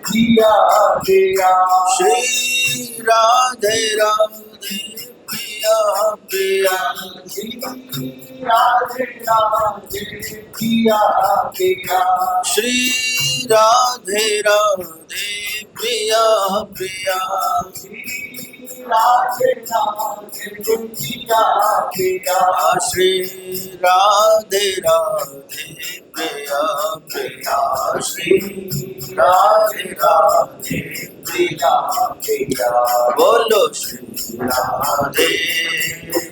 जिया जिया श्री राधे राधे प्रिया प्रिया श्री राधे राधे जिया जिया श्री राधे राधे प्रिया प्रिया राधे राधे जिया जिया श्री राधे राधे प्रिया प्रिया श्री राधे राधे जिया जिया बोलो श्री राधे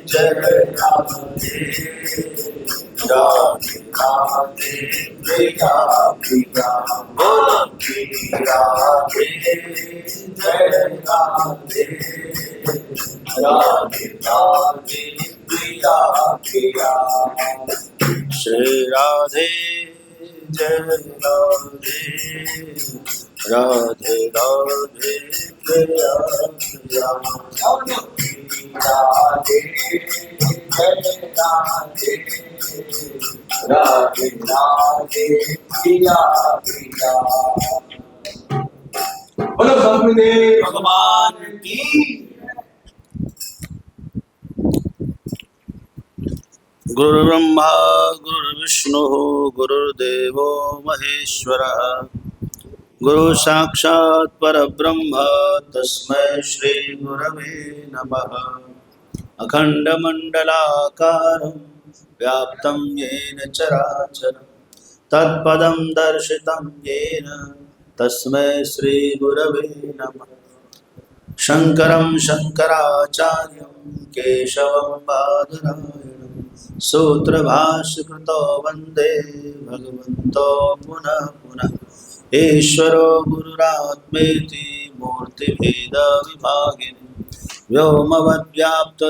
जय राधे राधे राधे प्रिया प्रिया बोलो श्री राधे जय राधे राधे राधे प्रिया प्रिया श्री राधे जय राधे राधे राधे प्रिया प्रिया राधे जय राधे राधे राधे प्रिया प्रिया बोलो शंकरदेव भगवान की गुरुर्ब्रह्मा गुरुर्विष्णु गुरुर्देवो महेश्वरः गुरु साक्षात् परब्रह्म तस्मै श्री गुरवे नमः अखंडमंडलाकारं व्याप्तं येन चराचरं तत्पदं दर्शितं येन तस्मै श्री गुरवे नमः शंकरं शंकराचार्यं केशवं बादरायणं सूत्रभाष्यकृतो वन्दे भगवन्तो पुनः पुनः ईश्वरो गुरुरात्मेति मूर्तिभेदविभागिने व्योमवद्व्याप्तदेहाय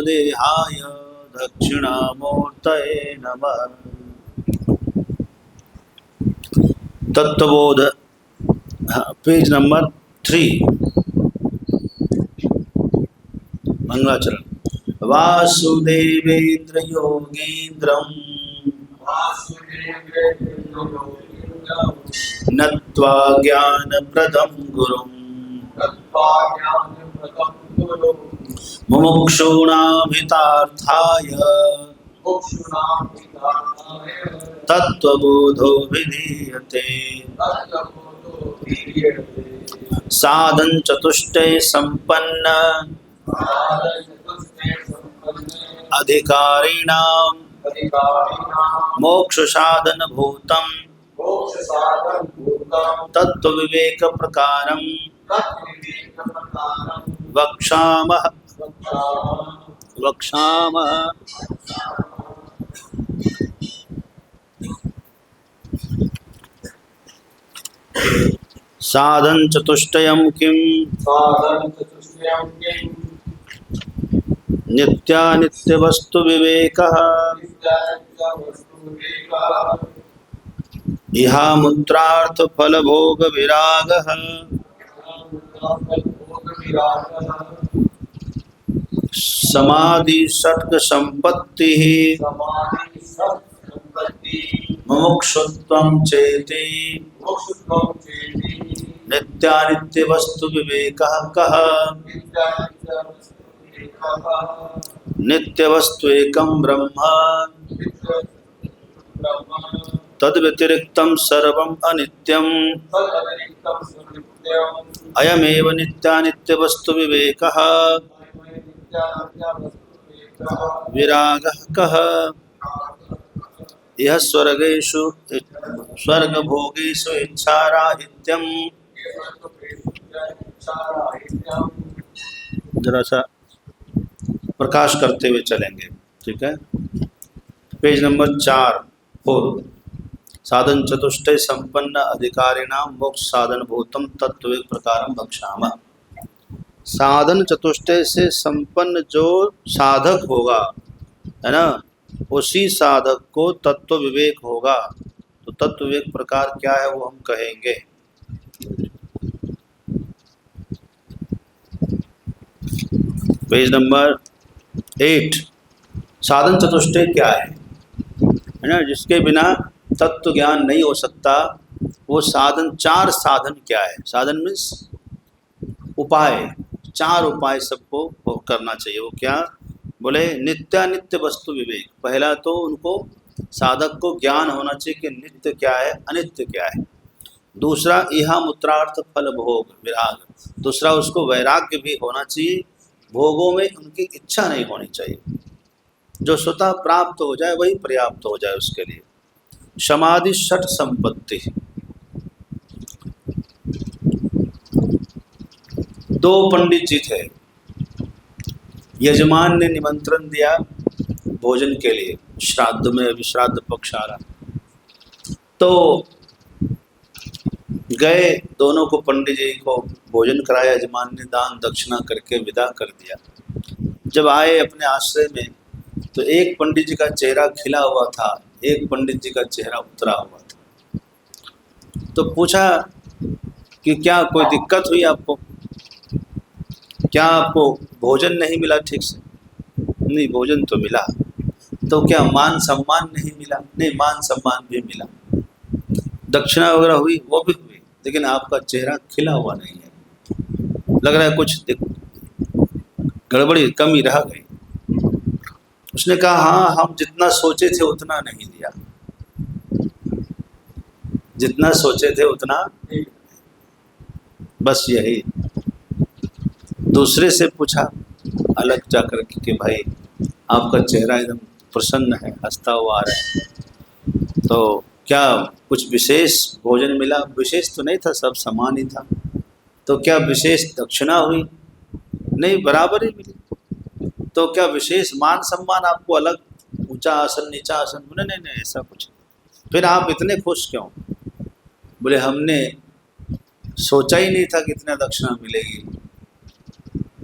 दक्षिणामूर्तये नमः। तत्वबोध पेज नंबर 3 मंगलाचरण। वासुदेवेन्द्र योगीन्द्रं नत्वा ज्ञानप्रदं गुरुं मुमुक्षूणाभितार्थाय तत्त्वबोधो विधीयते। साधन चतुष्टय संपन्न अधिकारिणां मोक्ष साधन भूतं तत्व विवेक प्रकारं वक्ष्यामः साधन चतुष्टयं किं नित्यानित्य वस्तु विवेकः इहामुत्रार्थ फल भोग विरागः समाधि षट्क संपत्ति मुमुक्षुत्वं चेति नित्यानित्य वस्तु विवेकः कः। नित्य वस्तु एकं ब्रह्म तद व्यतिरिक्तं सर्वं अनित्यम् अयमेव नित्यानित्य वस्तु विवेकः विरागः कः। यह स्वर्गेषु स्वर्गभोगेषु इच्छाराहित्यं जरा सा प्रकाश करते हुए चलेंगे, ठीक है। पेज नंबर 4 साधन चतुष्टय संपन्न अधिकारिणां मोक्ष साधन भूतम तत्व एक प्रकारम भक्षामः। साधन चतुष्टय से संपन्न जो साधक होगा, है ना, उसी साधक को तत्व विवेक होगा। तो तत्व विवेक प्रकार क्या है वो हम कहेंगे। पेज नंबर 8 साधन चतुष्टय क्या है ना, जिसके बिना तत्व ज्ञान नहीं हो सकता। वो साधन, 4 साधन क्या है? साधन मीन्स उपाय, 4 उपाय सबको वो करना चाहिए। वो क्या बोले? नित्यानित्य वस्तु विवेक। पहला तो उनको साधक को ज्ञान होना चाहिए कि नित्य क्या है, अनित्य क्या है। दूसरा इहा मूत्रार्थ फल भोग विराग, दूसरा उसको वैराग्य भी होना चाहिए, भोगों में उनकी इच्छा नहीं होनी चाहिए, जो स्वतः प्राप्त हो जाए वही पर्याप्त हो जाए उसके लिए। समाधि षट संपत्ति, 2 पंडित जी थे, यजमान ने निमंत्रण दिया भोजन के लिए, श्राद्ध में अभी श्राद्ध पक्ष आ रहा, तो गए दोनों को, पंडित जी को भोजन कराया, यजमान ने दान दक्षिणा करके विदा कर दिया। जब आए अपने आश्रय में तो एक पंडित जी का चेहरा खिला हुआ था, एक पंडित जी का चेहरा उतरा हुआ था। तो पूछा कि क्या कोई दिक्कत हुई आपको, क्या आपको भोजन नहीं मिला ठीक से? नहीं, भोजन तो मिला। तो क्या मान सम्मान नहीं मिला? नहीं, मान सम्मान भी मिला। दक्षिणा वगैरह हुई? वो भी हुई, लेकिन आपका चेहरा खिला हुआ नहीं है, लग रहा है कुछ गड़बड़ी, कमी रह गई। उसने कहा हाँ, हम जितना सोचे थे उतना नहीं दिया, जितना सोचे थे उतना, बस यही। दूसरे से पूछा अलग जाकर कि भाई आपका चेहरा एकदम प्रसन्न है, हंसता हुआ आ रहा है, तो क्या कुछ विशेष भोजन मिला? विशेष तो नहीं था, सब समान ही था। तो क्या विशेष दक्षिणा हुई? नहीं, बराबर ही मिली। तो क्या विशेष मान सम्मान आपको, अलग ऊंचा आसन नीचा आसन? बोले नहीं नहीं, ऐसा कुछ। फिर आप इतने खुश क्यों? बोले हमने सोचा ही नहीं था कि इतना दक्षिणा मिलेगी,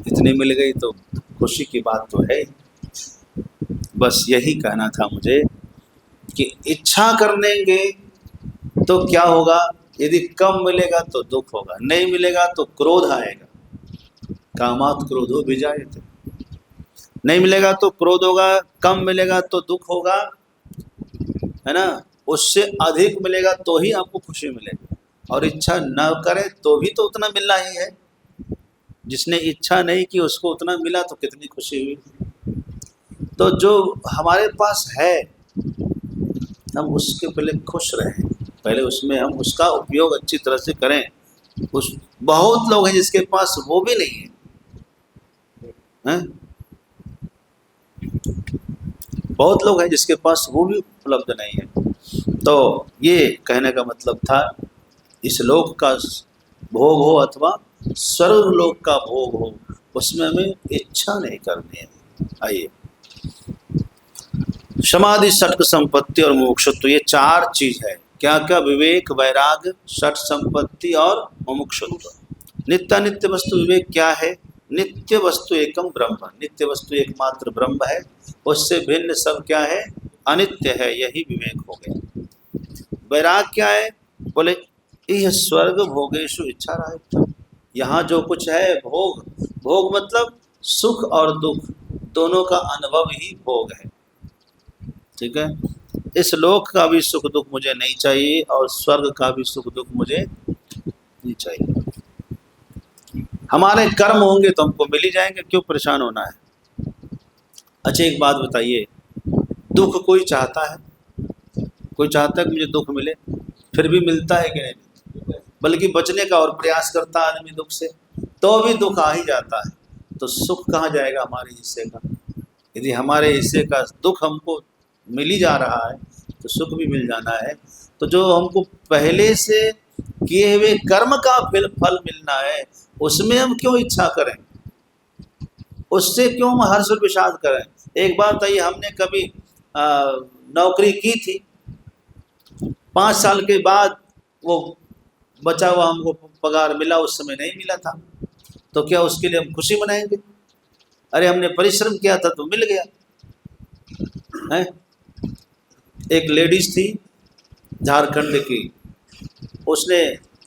इतनी मिल गई तो खुशी की बात तो है। बस यही कहना था मुझे कि इच्छा कर लेंगे तो क्या होगा, यदि कम मिलेगा तो दुख होगा, नहीं मिलेगा तो क्रोध आएगा। कामात क्रोधो विजायते, नहीं मिलेगा तो क्रोध होगा, कम मिलेगा तो दुख होगा, है ना। उससे अधिक मिलेगा तो ही आपको खुशी मिलेगी, और इच्छा न करे तो भी तो उतना मिलना ही है। जिसने इच्छा नहीं की उसको उतना मिला तो कितनी खुशी हुई। तो जो हमारे पास है हम उसके पहले खुश रहें, पहले उसमें हम उसका उपयोग अच्छी तरह से करें। उस बहुत लोग हैं जिसके पास वो भी नहीं है, हैं? बहुत लोग हैं जिसके पास वो भी उपलब्ध नहीं है। तो ये कहने का मतलब था, इस लोक का भोग हो अथवा स्वर्ग लोक का भोग हो, उसमें हमें इच्छा नहीं करनी है। आइए, समाधि षट संपत्ति और मोक्षत्व, ये 4 चीज है। क्या क्या? विवेक, वैराग, षट संपत्ति और मुमुक्षुत्व। नित्यानित्य वस्तु विवेक क्या है? नित्य वस्तु एकम ब्रह्म, नित्य वस्तु एकमात्र ब्रह्म है, उससे भिन्न सब क्या है? अनित्य है, यही विवेक हो गया। वैराग क्या है? बोले यह स्वर्ग भोगेशु इच्छा राहित्य, यहाँ जो कुछ है भोग, भोग मतलब सुख और दुख दोनों का अनुभव ही भोग है, ठीक है। इस लोक का भी सुख दुख मुझे नहीं चाहिए और स्वर्ग का भी सुख दुख मुझे नहीं चाहिए। हमारे कर्म होंगे तो हमको मिल ही जाएंगे, क्यों परेशान होना है। अच्छा एक बात बताइए, दुख कोई चाहता है? कोई चाहता है कि मुझे दुख मिले? फिर भी मिलता है कि नहीं? बल्कि बचने का और प्रयास करता है आदमी दुख से, तो भी दुख आ ही जाता है। तो सुख कहाँ जाएगा हमारे हिस्से का? यदि हमारे हिस्से का दुख हमको मिल ही जा रहा है तो सुख भी मिल जाना है। तो जो हमको पहले से किए हुए कर्म का फल मिलना है, उसमें हम क्यों इच्छा करें, उससे क्यों हम हर्ष और विषाद करें। एक बात बताइए, हमने कभी नौकरी की थी, 5 साल के बाद वो बचा हुआ हमको पगार मिला, उस समय नहीं मिला था, तो क्या उसके लिए हम खुशी मनाएंगे? अरे हमने परिश्रम किया था तो मिल गया है। एक लेडीज थी झारखंड की, उसने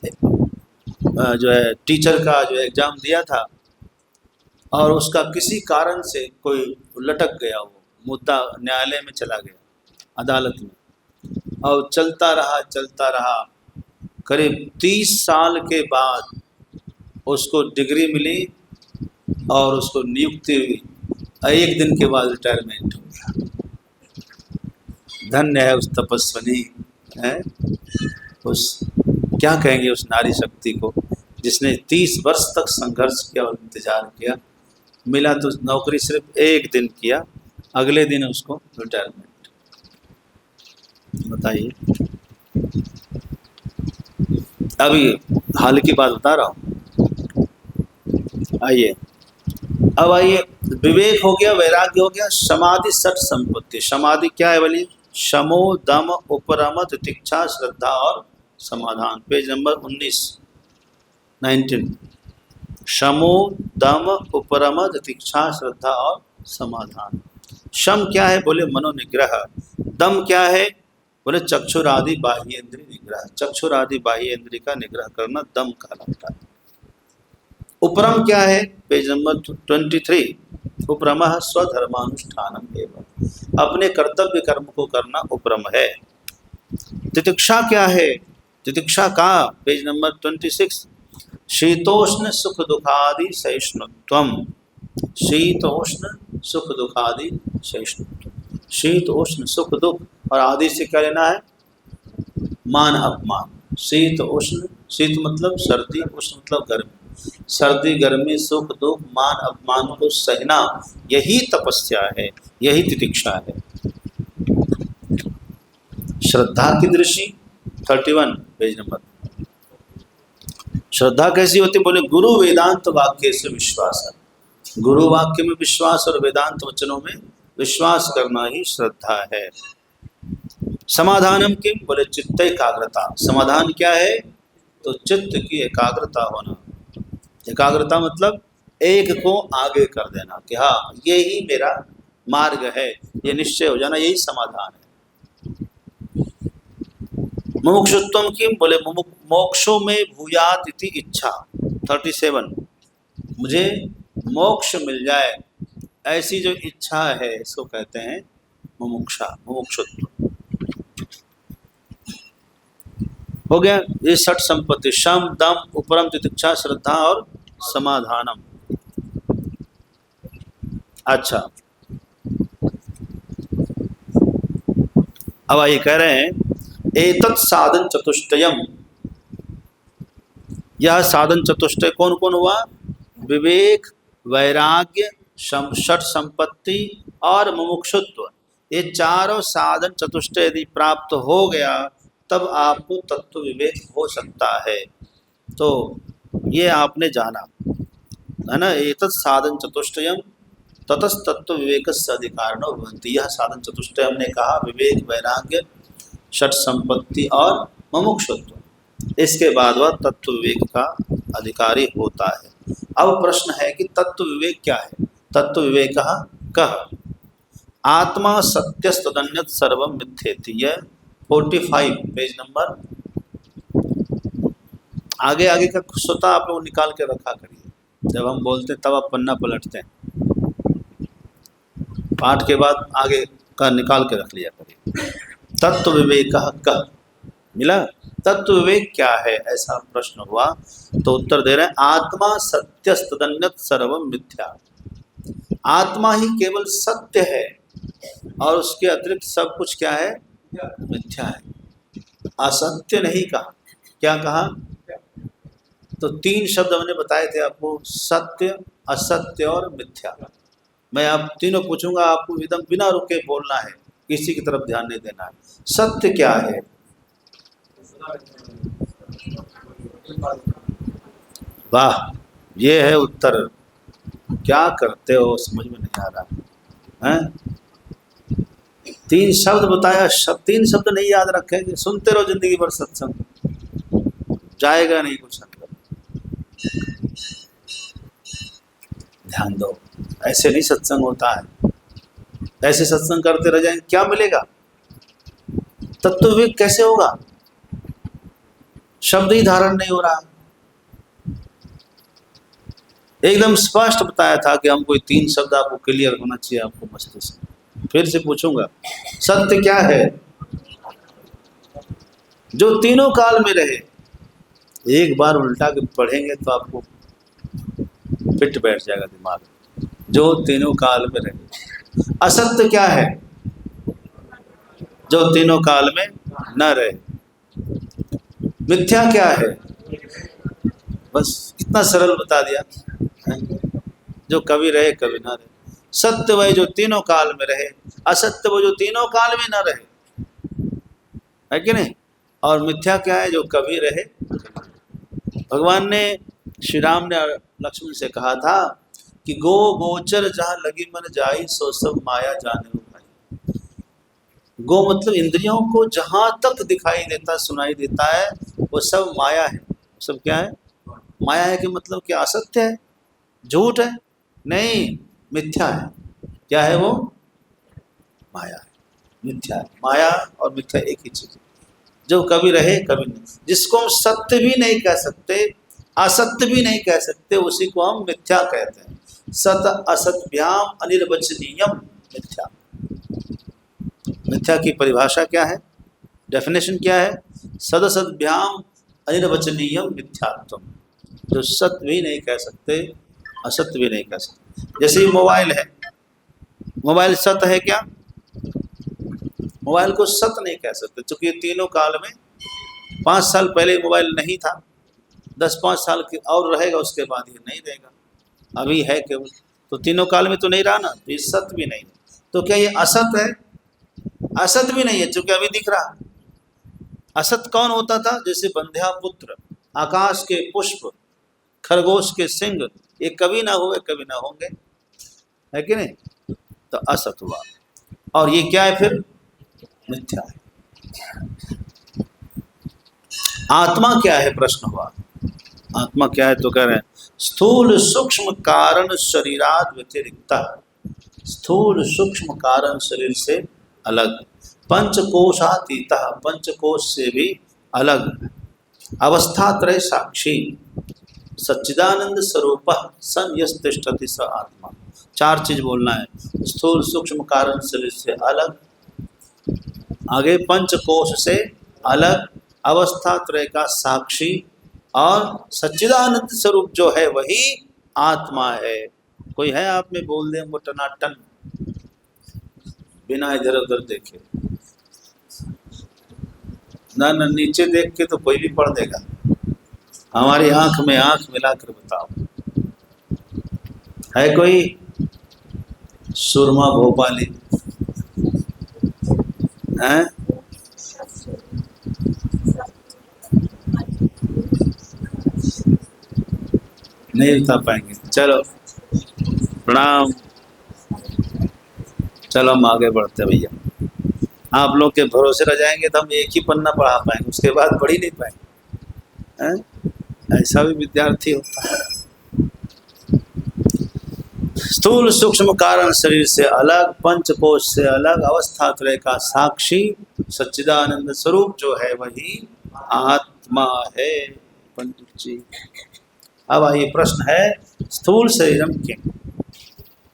जो है टीचर का जो एग्ज़ाम दिया था और उसका किसी कारण से कोई लटक गया, वो मुद्दा न्यायालय में चला गया, अदालत में, और चलता रहा करीब 30 साल के बाद उसको डिग्री मिली और उसको नियुक्ति हुई, 1 दिन के बाद रिटायरमेंट हो गया। धन्य है उस तपस्विनी है, उस क्या कहेंगे उस नारी शक्ति को जिसने 30 वर्ष तक संघर्ष किया और इंतजार किया। मिला तो नौकरी सिर्फ 1 दिन किया, अगले दिन उसको रिटायरमेंट। बताइए, अभी हाल की बात बता रहा हूँ। आइए, अब आइए, विवेक हो गया, वैराग्य हो गया, समाधि सठ संपत्ति। समाधि क्या है बोलिए? शमो दम उपरम तितिक्षा श्रद्धा और समाधान। Page number 19। शमो दम उपरम तितिक्षा श्रद्धा और समाधान। शम क्या है? बोले मनोनिग्रह। दम क्या है? बोले चक्षुरादि बाह्य इंद्रिय निग्रह। चक्षुरादि बाह्य इंद्रिय का निग्रह करना दम कहलाता है। उपरम क्या है? Page number 23। उपरमः स्वधर्मानुष्ठानम एवं। अपने कर्तव्य कर्म को करना उपरम है। तितिक्षा क्या है? तितिक्षा का पेज नंबर 26। शीतोष्ण सुख दुखादि सहिष्णुत्वम। शीतोष्ण सुख दुखादि सहिष्णुत्व। शीत उष्ण सुख दुख और आदि से क्या लेना है? मान अपमान। शीत उष्ण, शीत मतलब सर्दी, उष्ण मतलब गर्मी। सर्दी गर्मी सुख दुख मान अपमान को सहना, यही तपस्या है, यही तितिक्षा है। श्रद्धा की दृष्टि 31 पेज नंबर। श्रद्धा कैसी होती? बोले गुरु वेदांत वाक्य से विश्वास है। गुरु वाक्य में विश्वास और वेदांत वचनों में विश्वास करना ही श्रद्धा है। समाधानम किम? बोले चित्त एकाग्रता। समाधान क्या है? तो चित्त की एकाग्रता होना। एकाग्रता मतलब एक को आगे कर देना कि हाँ ये ही मेरा मार्ग है, ये निश्चय हो जाना, यही समाधान है। मुमुक्षुत्वम किम? बोले मोक्षों में भूयात इति इच्छा 37। मुझे मोक्ष मिल जाए ऐसी जो इच्छा है, इसको कहते हैं मुमुक्षा, मुमुक्षुत्व। हो गया ये 60 संपत्ति। शम दम उपरम तितिक्षा श्रद्धा और समाधानम। अच्छा, अब आइए कह रहे हैं एतत् साधन चतुष्टयम। यह साधन चतुष्टय कौन कौन हुआ? विवेक, वैराग्य, षट संपत्ति और मुमुक्षुत्व। ये चारों साधन चतुष्टय यदि प्राप्त हो गया तब आपको तत्व विवेक हो सकता है। तो ये आपने जाना है ना, एतत् साधन चतुष्टयम ततस् तत्व विवेक से अधिकारिणो भवन्ति। यह साधन चतुष्टय हमने कहा, विवेक, वैराग्य, षट संपत्ति और मुमुक्षुत्व। इसके बाद वह तत्व विवेक का अधिकारी होता है। अब प्रश्न है कि तत्व विवेक क्या है? तत्व विवेक कह आत्मा सत्यस्तदन्यत् सर्वं मिथ्येति। यह 45 पेज नंबर। आगे आगे का स्वतः आप लोग निकाल के रखा करिए, जब हम बोलते हैं तब आप पन्ना पलटते हैं। पाठ के बाद आगे का निकाल के रख लिया करिए। तत्व विवेक कह मिला? तत्व विवेक क्या है ऐसा प्रश्न हुआ तो उत्तर दे रहे हैं आत्मा सत्यस्तदन्यत् सर्वं मिथ्या। आत्मा ही केवल सत्य है और उसके अतिरिक्त सब कुछ क्या है? मिथ्या है। असत्य नहीं कहा, क्या कहा? तो 3 शब्द हमने बताए थे आपको, सत्य, असत्य और मिथ्या। मैं आप तीनों पूछूंगा, आपको एकदम बिना रुके बोलना है, किसी की तरफ ध्यान नहीं देना है। सत्य क्या है? वाह, ये है उत्तर। क्या करते हो समझ में नहीं आ रहा है? 3 शब्द बताया, 3 शब्द नहीं याद रखेंगे, सुनते रहो जिंदगी भर सत्संग, जाएगा नहीं कुछ अंदर। ध्यान दो, ऐसे नहीं सत्संग होता है। ऐसे सत्संग करते रह जाएंगे क्या मिलेगा? तत्व विवेक कैसे होगा? शब्द ही धारण नहीं हो रहा। एकदम स्पष्ट बताया था कि हमको 3 शब्द आपको क्लियर होना चाहिए आपको मस्तिष्क में। फिर से पूछूंगा, सत्य क्या है? जो तीनों काल में रहे, एक बार उल्टा के पढ़ेंगे तो आपको फिट बैठ जाएगा दिमाग में। जो तीनों काल में रहे। असत्य क्या है? जो तीनों काल में न रहे। मिथ्या क्या है? बस कितना सरल बता दिया। जो कभी रहे कभी ना रहे। सत्य वह जो तीनों काल में रहे, असत्य वो जो तीनों काल में न रहे, है कि नहीं? और मिथ्या क्या है? जो कभी रहे। भगवान ने, श्री राम ने लक्ष्मण से कहा था कि गो गोचर जहाँ लगी मन जाई, सो सब माया जाने हो भाई। गो मतलब इंद्रियों को जहाँ तक दिखाई देता सुनाई देता है वो सब माया है। सब क्या है? माया है। कि मतलब क्या? असत्य है, झूठ है? नहीं, मिथ्या है। क्या है वो? माया है, मिथ्या है। माया और मिथ्या एक ही चीज है। जो कभी रहे कभी नहीं, जिसको हम सत्य भी नहीं कह सकते, असत्य भी नहीं कह सकते, उसी को हम मिथ्या कहते हैं। सत असत्भ्याम अनिर्वचनीयम मिथ्या। मिथ्या की परिभाषा क्या है? डेफिनेशन क्या है? सदसद्भ्याम अनिर्वचनीयम मिथ्यात्वम। जो सत्य भी नहीं कह सकते, असत्य भी नहीं कह सकते। जैसे मोबाइल है, मोबाइल सत्य है क्या? मोबाइल को सत्य नहीं कह सकते, क्योंकि तीनों काल में, 5 साल पहले मोबाइल नहीं था, 10-5 साल के और रहेगा, उसके बाद ये नहीं रहेगा। अभी है केवल, तो तीनों काल में तो नहीं रहा ना, तो ये सत्य भी नहीं है। तो क्या ये असत्य है? असत्य भी नहीं है, क्योंकि अभी दिख रहा। असत कौन होता था? जैसे बंध्या पुत्र, आकाश के पुष्प, खरगोश के सिंह, ये कभी ना हुए कभी ना होंगे, है कि नहीं? तो असत हुआ। और ये क्या है फिर? मिथ्या है। आत्मा क्या है? प्रश्न हुआ। आत्मा क्या है? तो कह रहे हैं स्थूल सूक्ष्म कारण शरीराद व्यतिरिक्त। स्थूल सूक्ष्म कारण शरीर से अलग, पंचकोशातीत, पंचकोश से भी अलग, अवस्थात्रय साक्षी, सच्चिदानंद स्वरूप सन यस् तिष्ठति स आत्मा। 4 चीज बोलना है। स्थूल सूक्ष्म कारण शरीर से अलग, आगे पंचकोश से अलग, अवस्था त्रय का साक्षी, और सच्चिदानंद स्वरूप जो है वही आत्मा है। कोई है आप में बोल दे वो टनाटन, बिना इधर उधर देखे। ना ना, नीचे देख के तो कोई भी पढ़ देगा। हमारी आंख में आंख मिलाकर बताओ, है कोई सुरमा भोपाली? हैं? नहीं बता पाएंगे। चलो प्रणाम। चलो हम आगे बढ़ते भैया। आप लोग के भरोसे रह जाएंगे तो हम एक ही पन्ना पढ़ा पाएंगे, उसके बाद पढ़ ही नहीं पाएंगे। हैं? ऐसा भी विद्यार्थी होता है। स्थूल सूक्ष्म कारण शरीर से अलग, पंचकोश से अलग, अवस्था त्रय का साक्षी, सच्चिदानंद स्वरूप जो है वही आत्मा है। पंडित जी, अब आइए प्रश्न है, स्थूल शरीरम किम?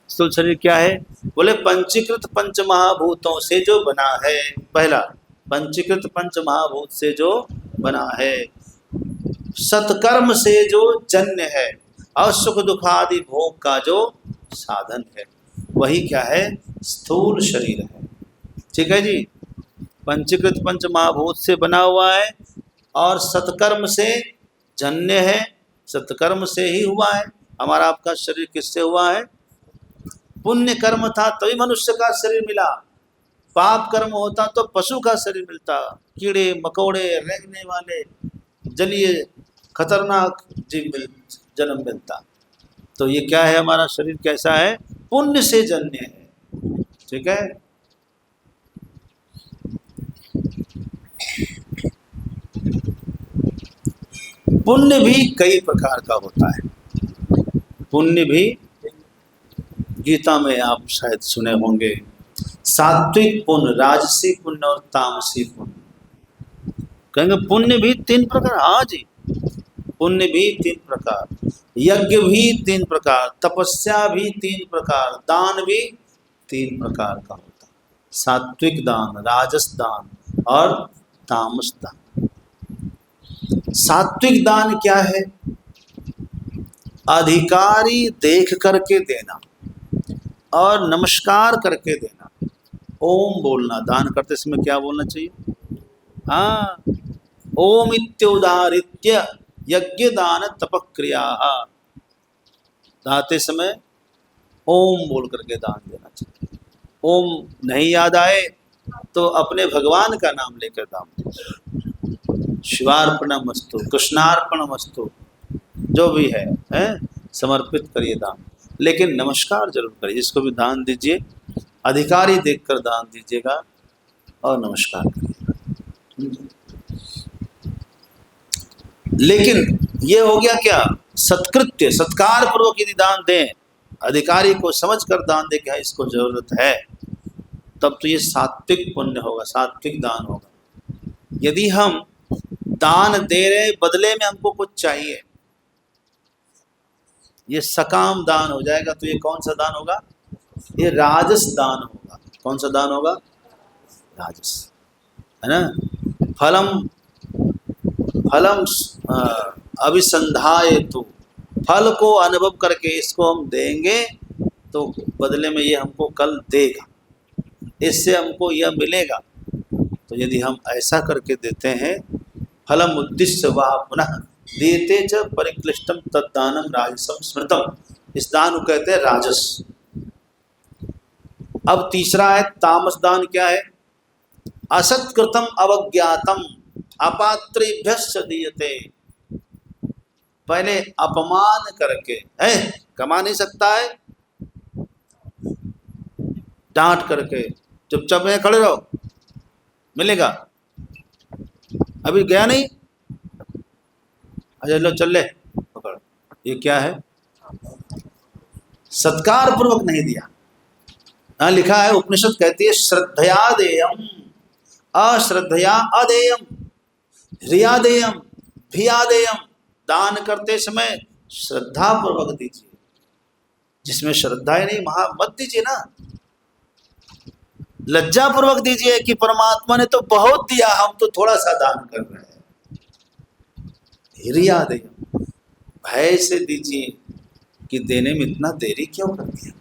स्थूल शरीर क्या है? बोले पंचीकृत पंच महाभूतों से जो बना है। पहला, पंचीकृत पंच महाभूत से जो बना है, सत्कर्म से जो जन्य है, और सुख दुख आदि भोग का जो साधन है, वही क्या है? स्थूल शरीर है। ठीक है जी। पंचीकृत पंच महाभूत से बना हुआ है और सत्कर्म से जन्य है। सत्कर्म से ही हुआ है। हमारा आपका शरीर किससे हुआ है? पुण्य कर्म था तभी मनुष्य का शरीर मिला। पाप कर्म होता तो पशु का शरीर मिलता, कीड़े मकोड़े रेंगने वाले जलीय खतरनाक जीव जन्म मिलता। तो ये क्या है? हमारा शरीर कैसा है? पुण्य से जन्य है। ठीक है। पुण्य भी कई प्रकार का होता है। पुण्य भी, गीता में आप शायद सुने होंगे, सात्विक पुण्य, राजसी पुण्य और तामसी पुण्य। कहेंगे पुण्य भी 3 प्रकार। हाँ जी, पुण्य भी 3 प्रकार, यज्ञ भी 3 प्रकार, तपस्या भी 3 प्रकार, दान भी 3 प्रकार का होता है। सात्विक दान, राजस दान और तामस दान। सात्विक दान क्या है? अधिकारी देख करके देना और नमस्कार करके देना। ओम बोलना, दान करते समय क्या बोलना चाहिए? हाँ, ओम इत्युदारित्य यज्ञ दान तपक्रिया। दाते समय ओम बोल करके दान देना चाहिए। ओम नहीं याद आए तो अपने भगवान का नाम लेकर दान दो। शिवार्पणमस्तु, कृष्णार्पणमस्तु, जो भी है समर्पित करिए दान, लेकिन नमस्कार जरूर करिए। जिसको भी दान दीजिए अधिकारी देखकर दान दीजिएगा और नमस्कार करिएगा। लेकिन ये हो गया क्या? सत्कृत्य, सत्कार पूर्वक यदि दान दें, अधिकारी को समझ कर दान दे कि इसको जरूरत है, तब तो ये सात्विक पुण्य होगा, सात्विक दान होगा। यदि हम दान दे रहे बदले में हमको कुछ चाहिए, ये सकाम दान हो जाएगा। तो ये कौन सा दान होगा? ये राजस दान होगा। कौन सा दान होगा? राजस, है ना। फलम फलम अभिसंधायतु, फल को अनुभव करके इसको हम देंगे तो बदले में ये हमको कल देगा, इससे हमको यह मिलेगा। तो यदि हम ऐसा करके देते हैं, फलम उद्दिश्य वा पुनः देते च परिक्लिष्टम तद्दानम राजसम स्मृतम, इस दान को कहते हैं राजस। अब तीसरा है तामस दान। क्या है? असत्कृतम अवज्ञातम अपात्रेभ्यश्च दीयते। पहले अपमान करके, है कमा नहीं सकता है, डांट करके चुपचाप में खड़े रहो, मिलेगा। अभी गया नहीं, अच्छा लो चल ले पकड़। ये क्या है? सत्कार पूर्वक नहीं दिया। यहाँ लिखा है, उपनिषद कहती है श्रद्धया देयम अश्रद्धया अदेयम, ह्रिया देयम भिया देयम। दान करते समय श्रद्धा पूर्वक दीजिए, जिसमें श्रद्धा ही नहीं महा मत दीजिए ना। लज्जा पूर्वक दीजिए कि परमात्मा ने तो बहुत दिया, हम तो थोड़ा सा दान कर रहे हैं। ह्रिया देयम, भय से दीजिए कि देने में इतना देरी क्यों कर दिया,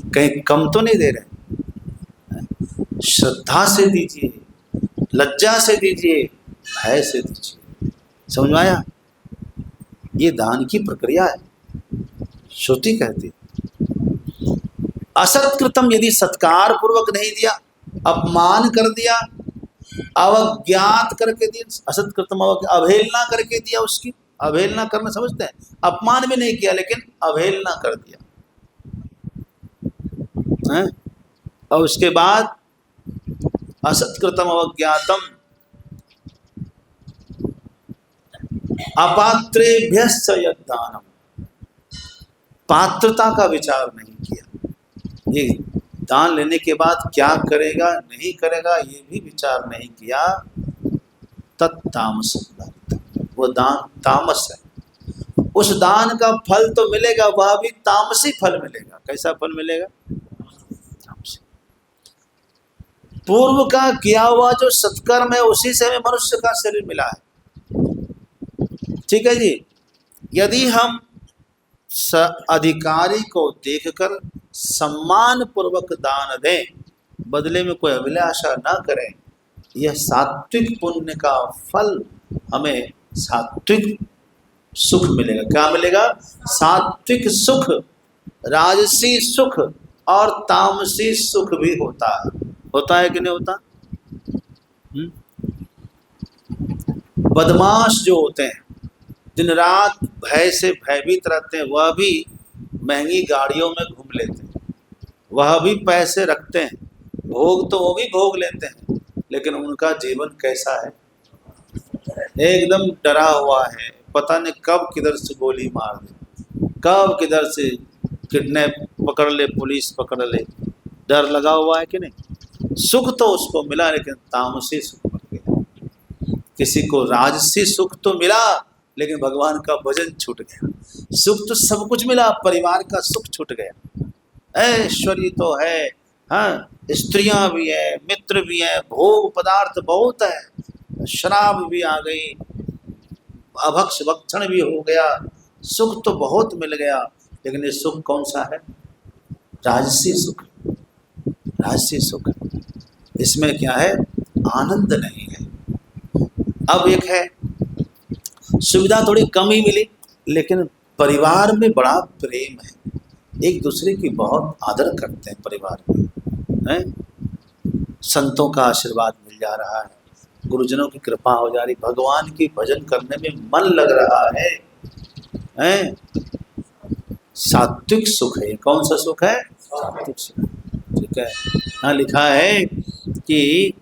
कहीं कम तो नहीं दे रहे। श्रद्धा से दीजिए, लज्जा से दीजिए, भय से दीजिए। समझ में आया? ये दान की प्रक्रिया है, श्रुति कहती। असत्कृतम, यदि सत्कार पूर्वक नहीं दिया, अपमान कर दिया, अवज्ञात करके दिया। असत्कृतम अवहेलना करके दिया, उसकी अवहेलना करना समझते हैं, अपमान भी नहीं किया लेकिन अवहेलना कर दिया है? और उसके बाद असत्कृतम अवज्ञातम अपात्रेभ्यश्च यद्दानम, पात्रता का विचार नहीं किया। ये दान लेने के बाद क्या करेगा नहीं करेगा ये भी विचार नहीं किया, तत्तामस, वो दान तामस है। उस दान का फल तो मिलेगा, वह भी तामसी फल मिलेगा। कैसा फल मिलेगा? तामसी। पूर्व का किया हुआ जो सत्कर्म है उसी से हमें मनुष्य का शरीर मिला है। ठीक है जी। यदि हम अधिकारी को देखकर सम्मान पूर्वक दान दें, बदले में कोई अभिलाषा न करें, यह सात्विक पुण्य का फल हमें सात्विक सुख मिलेगा। क्या मिलेगा? सात्विक सुख, राजसी सुख और तामसी सुख भी होता है। होता है कि नहीं होता? बदमाश जो होते हैं, दिन रात भय से भयभीत रहते हैं, वह भी महंगी गाड़ियों में घूम लेते हैं, वह भी पैसे रखते हैं, भोग तो वो भी भोग लेते हैं, लेकिन उनका जीवन कैसा है? एकदम डरा हुआ है, पता नहीं कब किधर से गोली मार दे, कब किधर से किडनैप पकड़ ले, पुलिस पकड़ ले, डर लगा हुआ है कि नहीं? सुख तो उसको मिला लेकिन तामसी सुख मिल गया। किसी को राजसी सुख तो मिला लेकिन भगवान का भजन छूट गया। सुख तो सब कुछ मिला, परिवार का सुख छूट गया, ऐश्वर्य तो है, हाँ, स्त्रियां भी है, मित्र भी है, भोग पदार्थ बहुत है, शराब भी आ गई, अभक्ष भक्षण भी हो गया, सुख तो बहुत मिल गया, लेकिन ये सुख कौन सा है? राजसी सुख। राजसी सुख, इसमें क्या है? आनंद नहीं है। अब एक है, सुविधा थोड़ी कम ही मिली, लेकिन परिवार में बड़ा प्रेम है, एक दूसरे की बहुत आदर करते हैं परिवार में, हैं? संतों का आशीर्वाद मिल जा रहा है, गुरुजनों की कृपा हो जा रही, भगवान की भजन करने में मन लग रहा है, हैं? सात्विक सुख है। कौन सा सुख है? सात्विक सुख। ठीक है, यहाँ लिखा है कि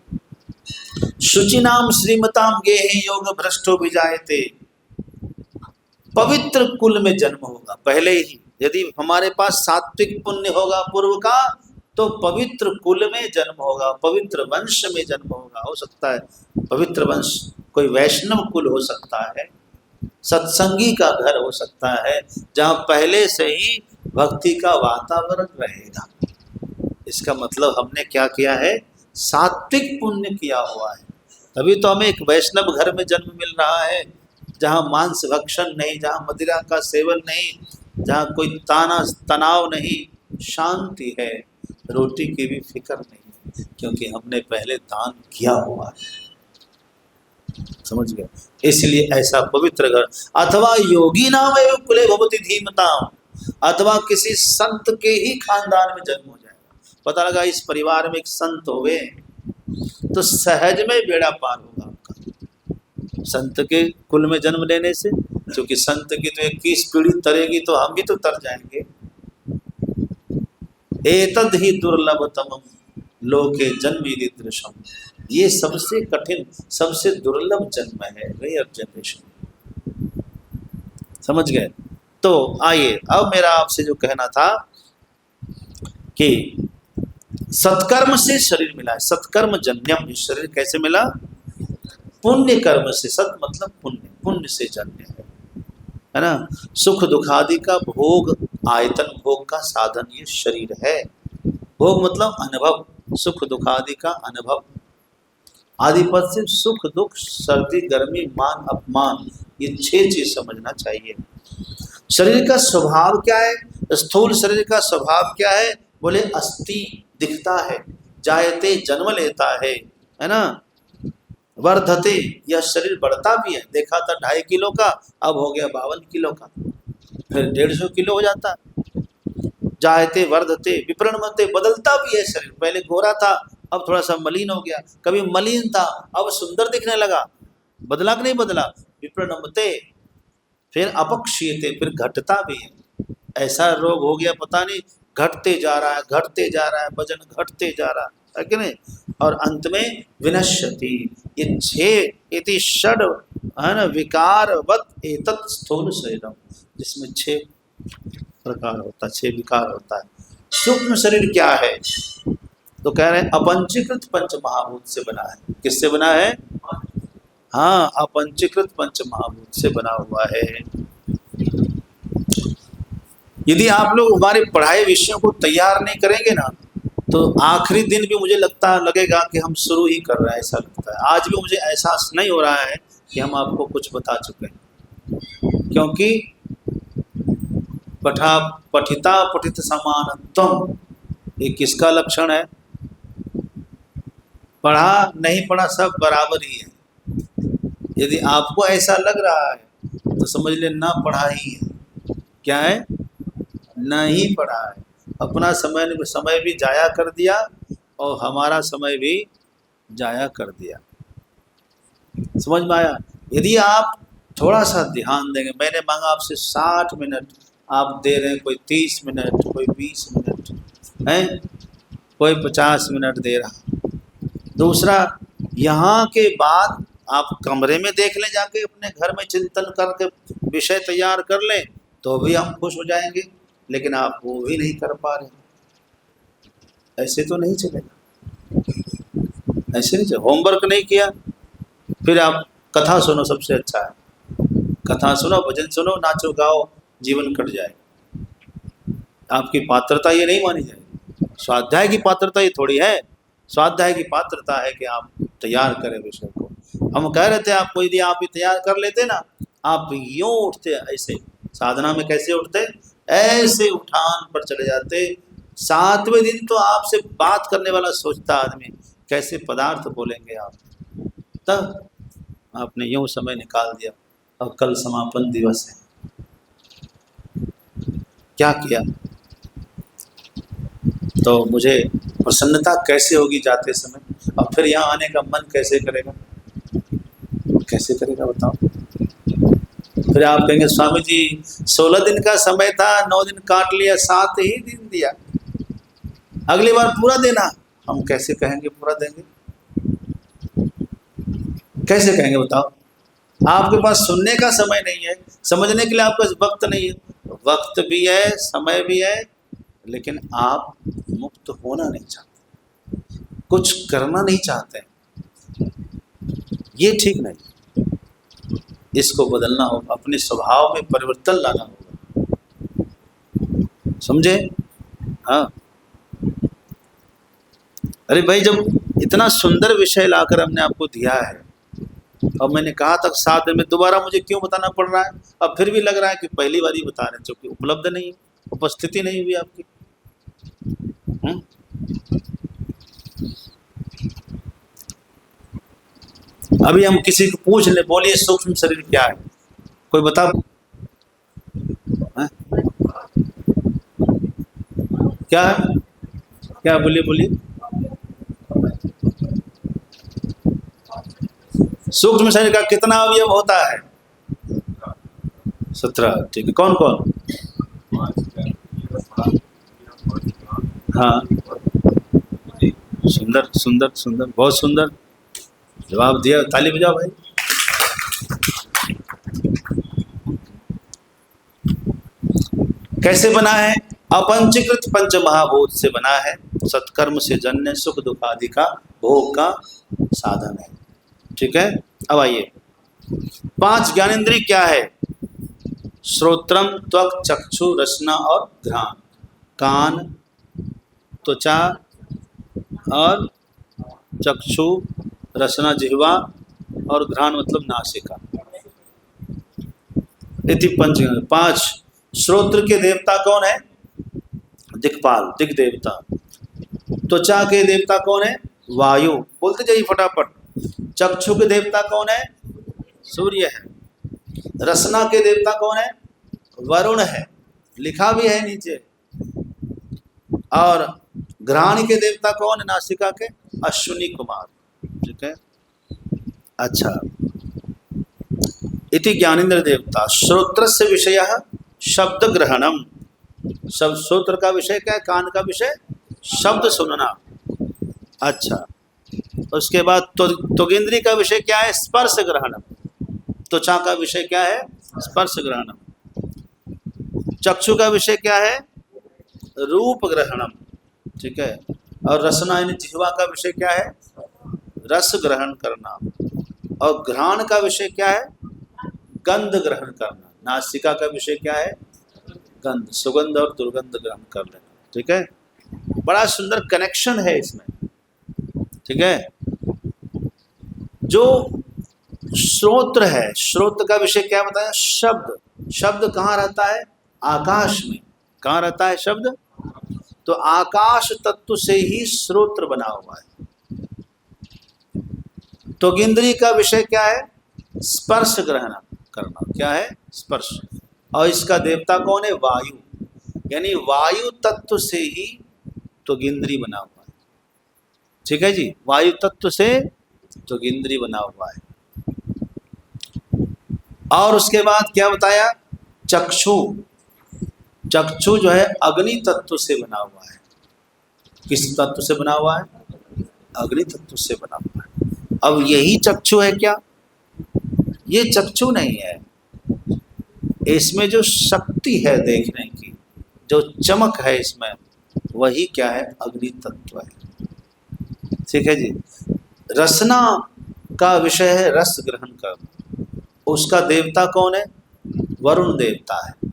शुचिनाम श्रीमताम गेहे योग भ्रष्टो विजायते, पवित्र कुल में जन्म होगा पहले ही। यदि हमारे पास सात्विक पुण्य होगा पूर्व का, तो पवित्र कुल में जन्म होगा, पवित्र वंश में जन्म होगा। हो सकता है पवित्र वंश कोई वैष्णव कुल हो सकता है, सत्संगी का घर हो सकता है, जहाँ पहले से ही भक्ति का वातावरण रहेगा। इसका मतलब हमने क्या किया है? सात्विक पुण्य किया हुआ है, तभी तो हमें एक वैष्णव घर में जन्म मिल रहा है, जहाँ मांस भक्षण नहीं, जहाँ मदिरा का सेवन नहीं, जहाँ कोई तनाव नहीं, शांति है, रोटी की भी फिक्र नहीं, क्योंकि हमने पहले दान किया हुआ है। समझ गए? इसलिए ऐसा पवित्र घर, अथवा योगी नाम एवं कुले भवति धीमताम, अथवा किसी संत के ही खानदान में जन्म हो जाएगा। पता लगा इस परिवार में एक संत होवे, तो सहज में बेड़ा पार होगा आपका, संत के कुल में जन्म लेने से। क्योंकि संत की तो 21 पीढ़ी तरेगी, तो हम भी तो तर जाएंगे। एतद ही दुर्लभतमम लोके जन्मीदृशम, ये सबसे कठिन, सबसे दुर्लभ जन्म है, रेयर जनरेशन। समझ गए? तो आइए, अब मेरा आपसे जो कहना था कि सत्कर्म से शरीर मिला है, सत्कर्म जन्यम। ये शरीर कैसे मिला? पुण्य कर्म से। सत मतलब पुण्य, पुण्य से जन्य है ना। सुख दुखादि का भोग, आयतन भोग का साधन ये शरीर है। भोग मतलब अनुभव, सुख दुखादि का अनुभव। आदिपद से सुख दुख, सर्दी गर्मी, मान अपमान, ये 6 चीज समझना चाहिए। शरीर का स्वभाव क्या है? स्थूल शरीर का स्वभाव क्या है? बोले अस्थि, दिखता है, जायते जन्म लेता है ना, वर्धते, यह शरीर बढ़ता भी है। देखा था 2.5 किलो का, अब हो गया 52 किलो का, फिर 150 किलो हो जाता। जायते वर्धते विप्रणमते, बदलता भी है शरीर। पहले गोरा था, अब थोड़ा सा मलिन हो गया, कभी मलिन था, अब सुंदर दिखने लगा। बदला कि नहीं बदला? विप्रणमते। फिर अपक्षीयते, फिर घटता भी है। ऐसा रोग हो गया पता नहीं, घटते जा रहा है, घटते जा रहा है, वजन घटते जा रहा है कि नहीं। और अंत में विनश्यति। ये 6 इति षड है ना, विकारवत एतत् स्थूल शरीरम, जिसमें 6 प्रकार होता है, 6 विकार होता है। सूक्ष्म शरीर क्या है? तो कह रहे हैं अपंचीकृत पंच महाभूत से बना है। किससे बना है? हाँ, अपंचीकृत पंच महाभूत से बना हुआ है। यदि आप लोग हमारे पढ़ाई विषयों को तैयार नहीं करेंगे ना, तो आखिरी दिन भी मुझे लगेगा कि हम शुरू ही कर रहे हैं, ऐसा लगता है। आज भी मुझे एहसास नहीं हो रहा है कि हम आपको कुछ बता चुके हैं, क्योंकि पठिता पठित समानत्वम, ये किसका लक्षण है? पढ़ा नहीं पढ़ा सब बराबर ही है। यदि आपको ऐसा लग रहा है तो समझ ले ना पढ़ा ही है। क्या है? नहीं पढ़ा है। अपना समय भी जाया कर दिया और हमारा समय भी जाया कर दिया। समझ में आया? यदि आप थोड़ा सा ध्यान देंगे, मैंने मांगा आपसे 60 मिनट, आप दे रहे हैं कोई 30 मिनट, कोई 20 मिनट हैं, कोई 50 मिनट दे रहा। दूसरा, यहाँ के बाद आप कमरे में देख लें, जाके अपने घर में चिंतन करके विषय तैयार कर लें, तो भी हम खुश हो जाएंगे। लेकिन आप वो भी नहीं कर पा रहे, ऐसे तो नहीं चलेगा, ऐसे नहीं चलेगा। होमवर्क नहीं किया, फिर आप कथा सुनो, सबसे अच्छा है कथा सुनो, भजन सुनो, नाचो गाओ, जीवन कट जाएगा। आपकी पात्रता ये नहीं मानी जाएगी। स्वाध्याय की पात्रता ये थोड़ी है। स्वाध्याय की पात्रता है कि आप तैयार करें विषय को, हम कह रहे थे आपको, यदि आप तैयार कर लेते ना, आप यूं उठते ऐसे, साधना में कैसे उठते, ऐसे उठान पर चले जाते। 7वें दिन तो आपसे बात करने वाला सोचता आदमी कैसे पदार्थ बोलेंगे आप, तब आपने यूं समय निकाल दिया। और कल समापन दिवस है, क्या किया? तो मुझे प्रसन्नता कैसे होगी जाते समय, और फिर यहाँ आने का मन कैसे करेगा, कैसे करेगा बताओ? फिर आप कहेंगे स्वामी जी 16 दिन का समय था, 9 दिन काट लिया, 7 ही दिन दिया, अगली बार पूरा देना। हम कैसे कहेंगे पूरा देंगे, कैसे कहेंगे बताओ? आपके पास सुनने का समय नहीं है, समझने के लिए आपके पास वक्त नहीं है। वक्त भी है, समय भी है, लेकिन आप मुक्त होना नहीं चाहते, कुछ करना नहीं चाहते, ये ठीक नहीं। इसको बदलना होगा, अपने स्वभाव में परिवर्तन लाना होगा, समझे? हाँ, अरे भाई, जब इतना सुंदर विषय लाकर हमने आपको दिया है, और मैंने कहा था 7 दिन में, दोबारा मुझे क्यों बताना पड़ रहा है? अब फिर भी लग रहा है कि पहली बार ही बता रहे हैं, क्योंकि उपलब्ध नहीं, उपस्थिति नहीं हुई आपकी। अभी हम किसी को पूछ ले, बोलिए सूक्ष्म शरीर क्या है, कोई बता? क्या है? क्या? बोलिए बोलिए। सूक्ष्म शरीर का कितना अवयव होता है? 17। ठीक है, कौन कौन? हाँ, सुंदर सुंदर सुंदर, बहुत सुंदर जवाब दिया, ताली बजाओ भाई। कैसे बना है? अपंचीकृत पंच महाभूत से बना है, सत्कर्म से जन्य सुख दुख आदि का भोग का साधन है। ठीक है, अब आइए, 5 ज्ञानेंद्रिय क्या है? श्रोत्रम, त्वक, चक्षु, रसना और घ्राण। कान, त्वचा और चक्षु, रसना जिह्वा और घ्राण मतलब नासिका। इति पंच। 5 श्रोत्र के देवता कौन है? दिक्पाल, दिक देवता। त्वचा के देवता कौन है? वायु, बोलते जाइए फटाफट। चक्षु के देवता कौन है? सूर्य है। रसना के देवता कौन है? वरुण है, लिखा भी है नीचे। और घ्राण के देवता कौन है? नासिका के अश्विनी कुमार। ठीक है, अच्छा। इति ज्ञानेन्द्र देवता। श्रोत्रस्य विषयः शब्द ग्रहणम। सब श्रोत्र का विषय क्या है? कान का विषय शब्द सुनना। अच्छा, उसके बाद त्वगिंद्री का विषय क्या है? स्पर्श ग्रहणम। त्वचा का विषय क्या है? स्पर्श ग्रहणम। चक्षु का विषय क्या है? रूप ग्रहणम। ठीक है, और रसना यानी जिह्वा का विषय क्या है? रस ग्रहण करना। और घ्राण का विषय क्या है? गंध ग्रहण करना। नासिका का विषय क्या है? गंध, सुगंध और दुर्गंध ग्रहण कर लेना। ठीक है, बड़ा सुंदर कनेक्शन है इसमें। ठीक है, जो श्रोत्र है, श्रोत्र का विषय क्या बताया? शब्द। शब्द कहाँ रहता है? आकाश में। कहाँ रहता है शब्द? तो आकाश तत्व से ही श्रोत्र बना हुआ है। तो इंद्रिय का विषय क्या है? स्पर्श ग्रहण करना। क्या है? स्पर्श। और इसका देवता कौन है? वायु, यानी वायु तत्व से ही तो इंद्रिय बना हुआ है। ठीक है जी, वायु तत्व से तो इंद्रिय बना हुआ है। और उसके बाद क्या बताया? चक्षु। चक्षु जो है अग्नि तत्व से बना हुआ है। किस तत्व से बना हुआ है? अग्नि तत्व से बना हुआ है। अब यही चक्षु है क्या? ये चक्षु नहीं है, इसमें जो शक्ति है देखने की, जो चमक है इसमें, वही क्या है? अग्नि तत्व है। ठीक है जी। रसना का विषय है रस ग्रहण करना। उसका देवता कौन है? वरुण देवता है।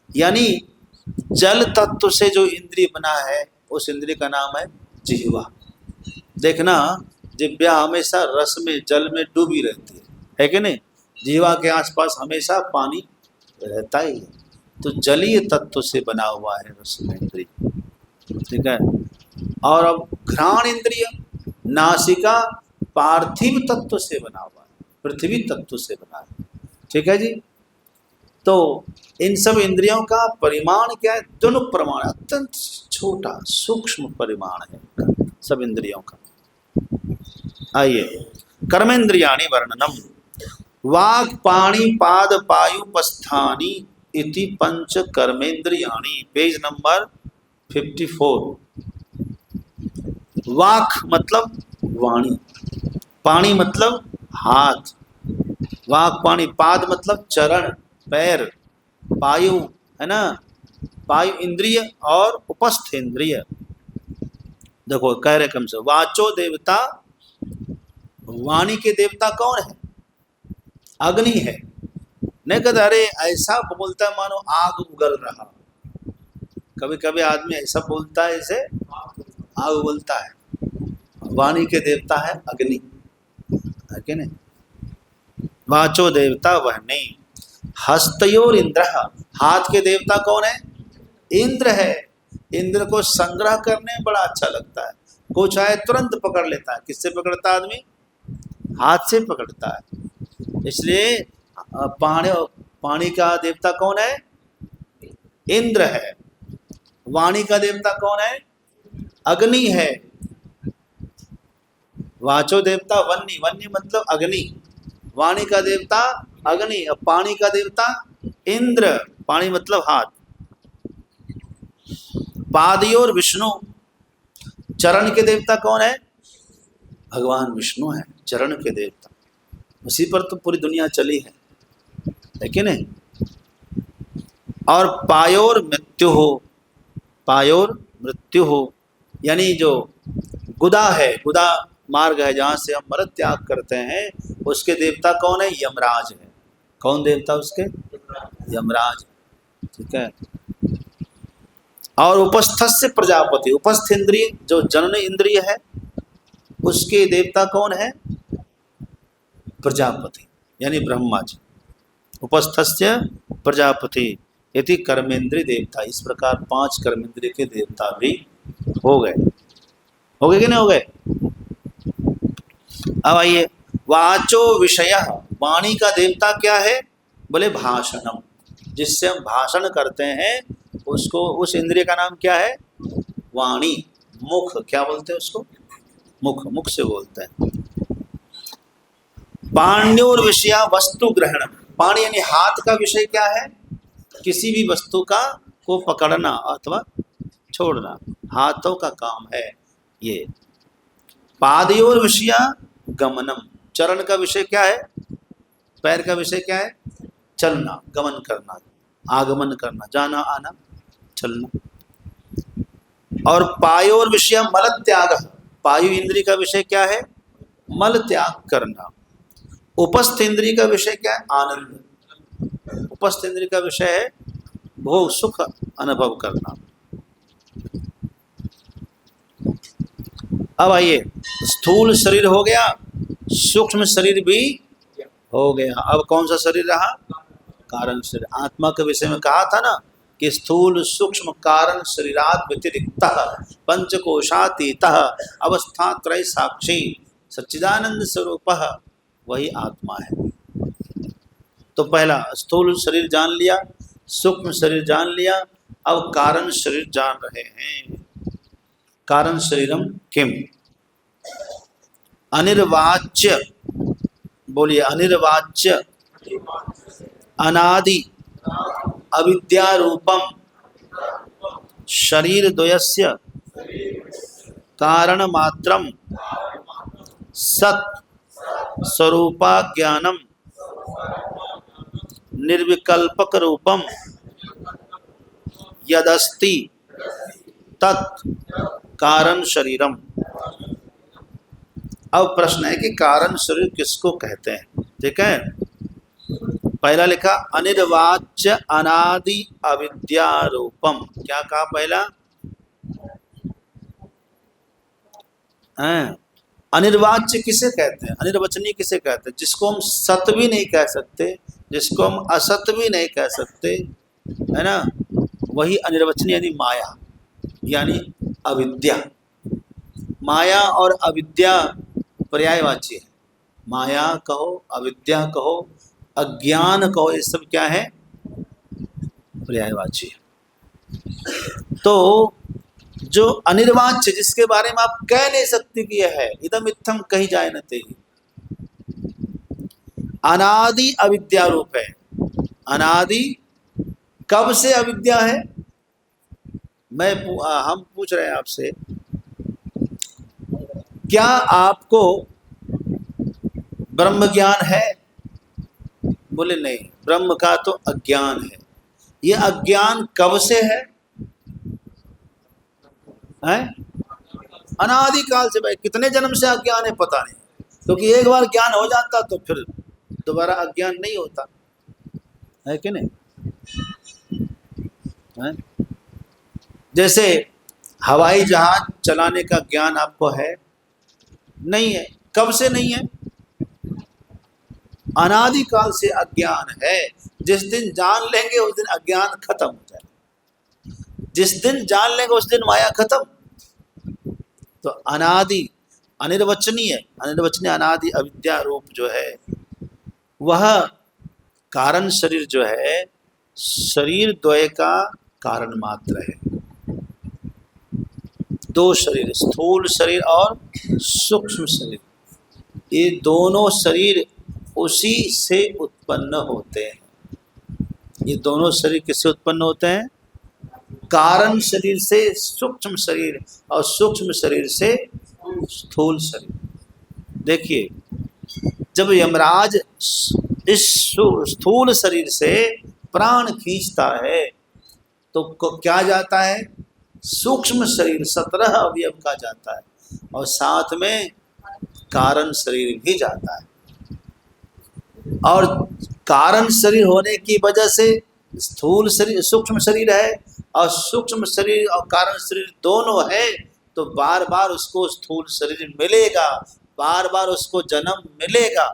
यानी जल तत्व से जो इंद्रिय बना है, उस इंद्रिय का नाम है जिह्वा। देखना, जिह्वा हमेशा रस में, जल में डूबी रहती है कि नहीं? जीवा के आसपास हमेशा पानी रहता ही है। तो जलीय तत्व से बना हुआ है रसनेन्द्रिय, ठीक है। और अब घ्राण इंद्रिय, नासिका पार्थिव तत्व से बना हुआ है, पृथ्वी तत्व से बना है, ठीक है जी। तो इन सब इंद्रियों का परिमाण क्या है? दोनों प्रमाण, अत्यंत छोटा सूक्ष्म परिमाण है इनका, सब इंद्रियों का। आइए, कर्मेंद्रियाणि वर्णनम। वाक् पाणि पाद पायुपस्थानि इति पंच कर्मेंद्रियाणि, पेज नंबर 54। वाक् मतलब वाणी, पाणी मतलब हाथ, वाक् पाणी, पाद मतलब चरण पैर, पायु है ना, पायु इंद्रिय और उपस्थ इंद्रिय। देखो कह रहे कम से वाचो देवता, वाणी के देवता कौन है? अग्नि है। नहीं कहते अरे ऐसा बोलता है मानो आग उगल रहा। कभी कभी आदमी ऐसा बोलता है, ऐसे आग उगलता है। वाणी के देवता है अग्नि, है कि नहीं? वाचो देवता वह नहीं। हस्तयोर इंद्र, हाथ के देवता कौन है? इंद्र है। इंद्र को संग्रह करने में बड़ा अच्छा लगता है, को चाहे तुरंत पकड़ लेता है। किससे पकड़ता है आदमी? हाथ से पकड़ता है। इसलिए पानी का देवता कौन है? इंद्र है। वाणी का देवता कौन है? अग्नि है। वाचो देवता वन्नी, वन्नी मतलब अग्नि, वाणी का देवता अग्नि, और पानी का देवता इंद्र, पानी मतलब हाथ। पादयोर विष्णु, चरण के देवता कौन है? भगवान विष्णु है चरण के देवता, उसी पर तो पूरी दुनिया चली है कि नहीं? और पायोर मृत्यु हो, पायोर मृत्यु हो यानी जो गुदा है, गुदा मार्ग है जहाँ से हम मर त्याग करते हैं, उसके देवता कौन है? यमराज है। कौन देवता उसके? यमराज, ठीक है। और उपस्थस्य प्रजापति, उपस्थ इंद्रिय जो जनन इंद्रिय है, उसके देवता कौन है? प्रजापति यानी ब्रह्मा जी। उपस्थस्य प्रजापति यदि कर्मेंद्रिय देवता। इस प्रकार 5 कर्मेंद्रिय के देवता भी हो गए कि नहीं हो गए? अब आइए, वाचो विषय, वाणी का देवता क्या है? बोले भाषणम, जिससे हम भाषण करते हैं उसको, उस इंद्रिय का नाम क्या है? वाणी। मुख क्या बोलते हैं उसको? मुख, मुख से बोलते हैं। पाण्योर विषय वस्तु ग्रहण, पाणी यानी हाथ का विषय क्या है? किसी भी वस्तु का को पकड़ना अथवा छोड़ना, हाथों का काम है ये। पादयोर विषय गमनम, चरण का विषय क्या है? पैर का विषय क्या है? चलना, गमन करना, आगमन करना, जाना आना, चलना। और पायोर विषय मल त्याग, पायु इंद्रिय का विषय क्या है? मल त्याग करना। उपस्थ इंद्रिय का विषय क्या है? आनंद। उपस्थ इंद्रिय का विषय है भोग, सुख अनुभव करना। अब आइए, स्थूल शरीर हो गया, सूक्ष्म शरीर भी हो गया। अब कौन सा शरीर रहा? कारण शरीर। आत्मा के विषय में कहा था ना कि स्थूल सूक्ष्म कारण शरीरात व्यतिरिक्त पंचकोशातीतः अवस्था त्रय साक्षी सच्चिदानंद स्वरूप वही आत्मा है। तो पहला स्थूल शरीर जान लिया, सूक्ष्म शरीर जान लिया, अब कारण शरीर जान रहे हैं। कारण शरीरम किम? अनिर्वाच्य, बोलिए अनिर्वाच्य, अनादि अविद्यारूपम शरीर द्वयस्य कारण मात्रम सत् स्वरूपा ज्ञानम निर्विकल्पक रूपम यदस्ति तत् कारण शरीरम। अब प्रश्न है कि कारण शरीर किसको कहते हैं? ठीक है, पहला लिखा अनिर्वाच्य अनादि अविद्यारूपम। क्या कहा पहला? अनिर्वाच्य किसे कहते हैं, अनिर्वचनीय किसे कहते हैं? जिसको हम सत भी नहीं कह सकते, जिसको हम असत भी नहीं कह सकते, है ना, वही अनिर्वचनीय यानी माया, यानी अविद्या। माया और अविद्या पर्यायवाची है। माया कहो, अविद्या कहो, अज्ञान कहो, ये सब क्या है? पर्यायवाची है। तो जो अनिर्वाच्य, जिसके बारे में आप कह नहीं सकते कि यह है, इदम इत्थम कही जाए न ते, अनादि अविद्या रूप है। अनादि कब से अविद्या है? हम पूछ रहे हैं आपसे, क्या आपको ब्रह्म ज्ञान है? बोले नहीं, ब्रह्म का तो अज्ञान है। ये अज्ञान कब से है? हैं? अनादि काल से। भाई कितने जन्म से अज्ञान है पता नहीं, क्योंकि एक बार ज्ञान हो जाता तो फिर दोबारा अज्ञान नहीं होता है कि नहीं? है? जैसे हवाई जहाज चलाने का ज्ञान आपको है? नहीं है। कब से नहीं है? अनादि काल से अज्ञान है। जिस दिन जान लेंगे उस दिन अज्ञान खत्म हो जाएगा। जिस दिन जान लेंगे उस दिन माया खत्म। तो अनादि अनिर्वचनीय, अनिर्वचनीय अनादि अविद्या रूप जो है, वह कारण शरीर जो है, शरीर द्वय का कारण मात्र है। दो शरीर, स्थूल शरीर और सूक्ष्म शरीर, ये दोनों शरीर उसी से उत्पन्न होते हैं। ये दोनों शरीर किससे उत्पन्न होते हैं? कारण शरीर से सूक्ष्म शरीर और सूक्ष्म शरीर से स्थूल शरीर। देखिए, जब यमराज इस स्थूल शरीर से प्राण खींचता है तो क्या जाता है? सूक्ष्म शरीर 17 अवयव का जाता है और साथ में कारण शरीर भी जाता है। और कारण शरीर होने की वजह से स्थूल शरीर, सूक्ष्म शरीर है, और सूक्ष्म शरीर और कारण शरीर दोनों है, तो बार बार उसको स्थूल शरीर मिलेगा, बार बार उसको जन्म मिलेगा।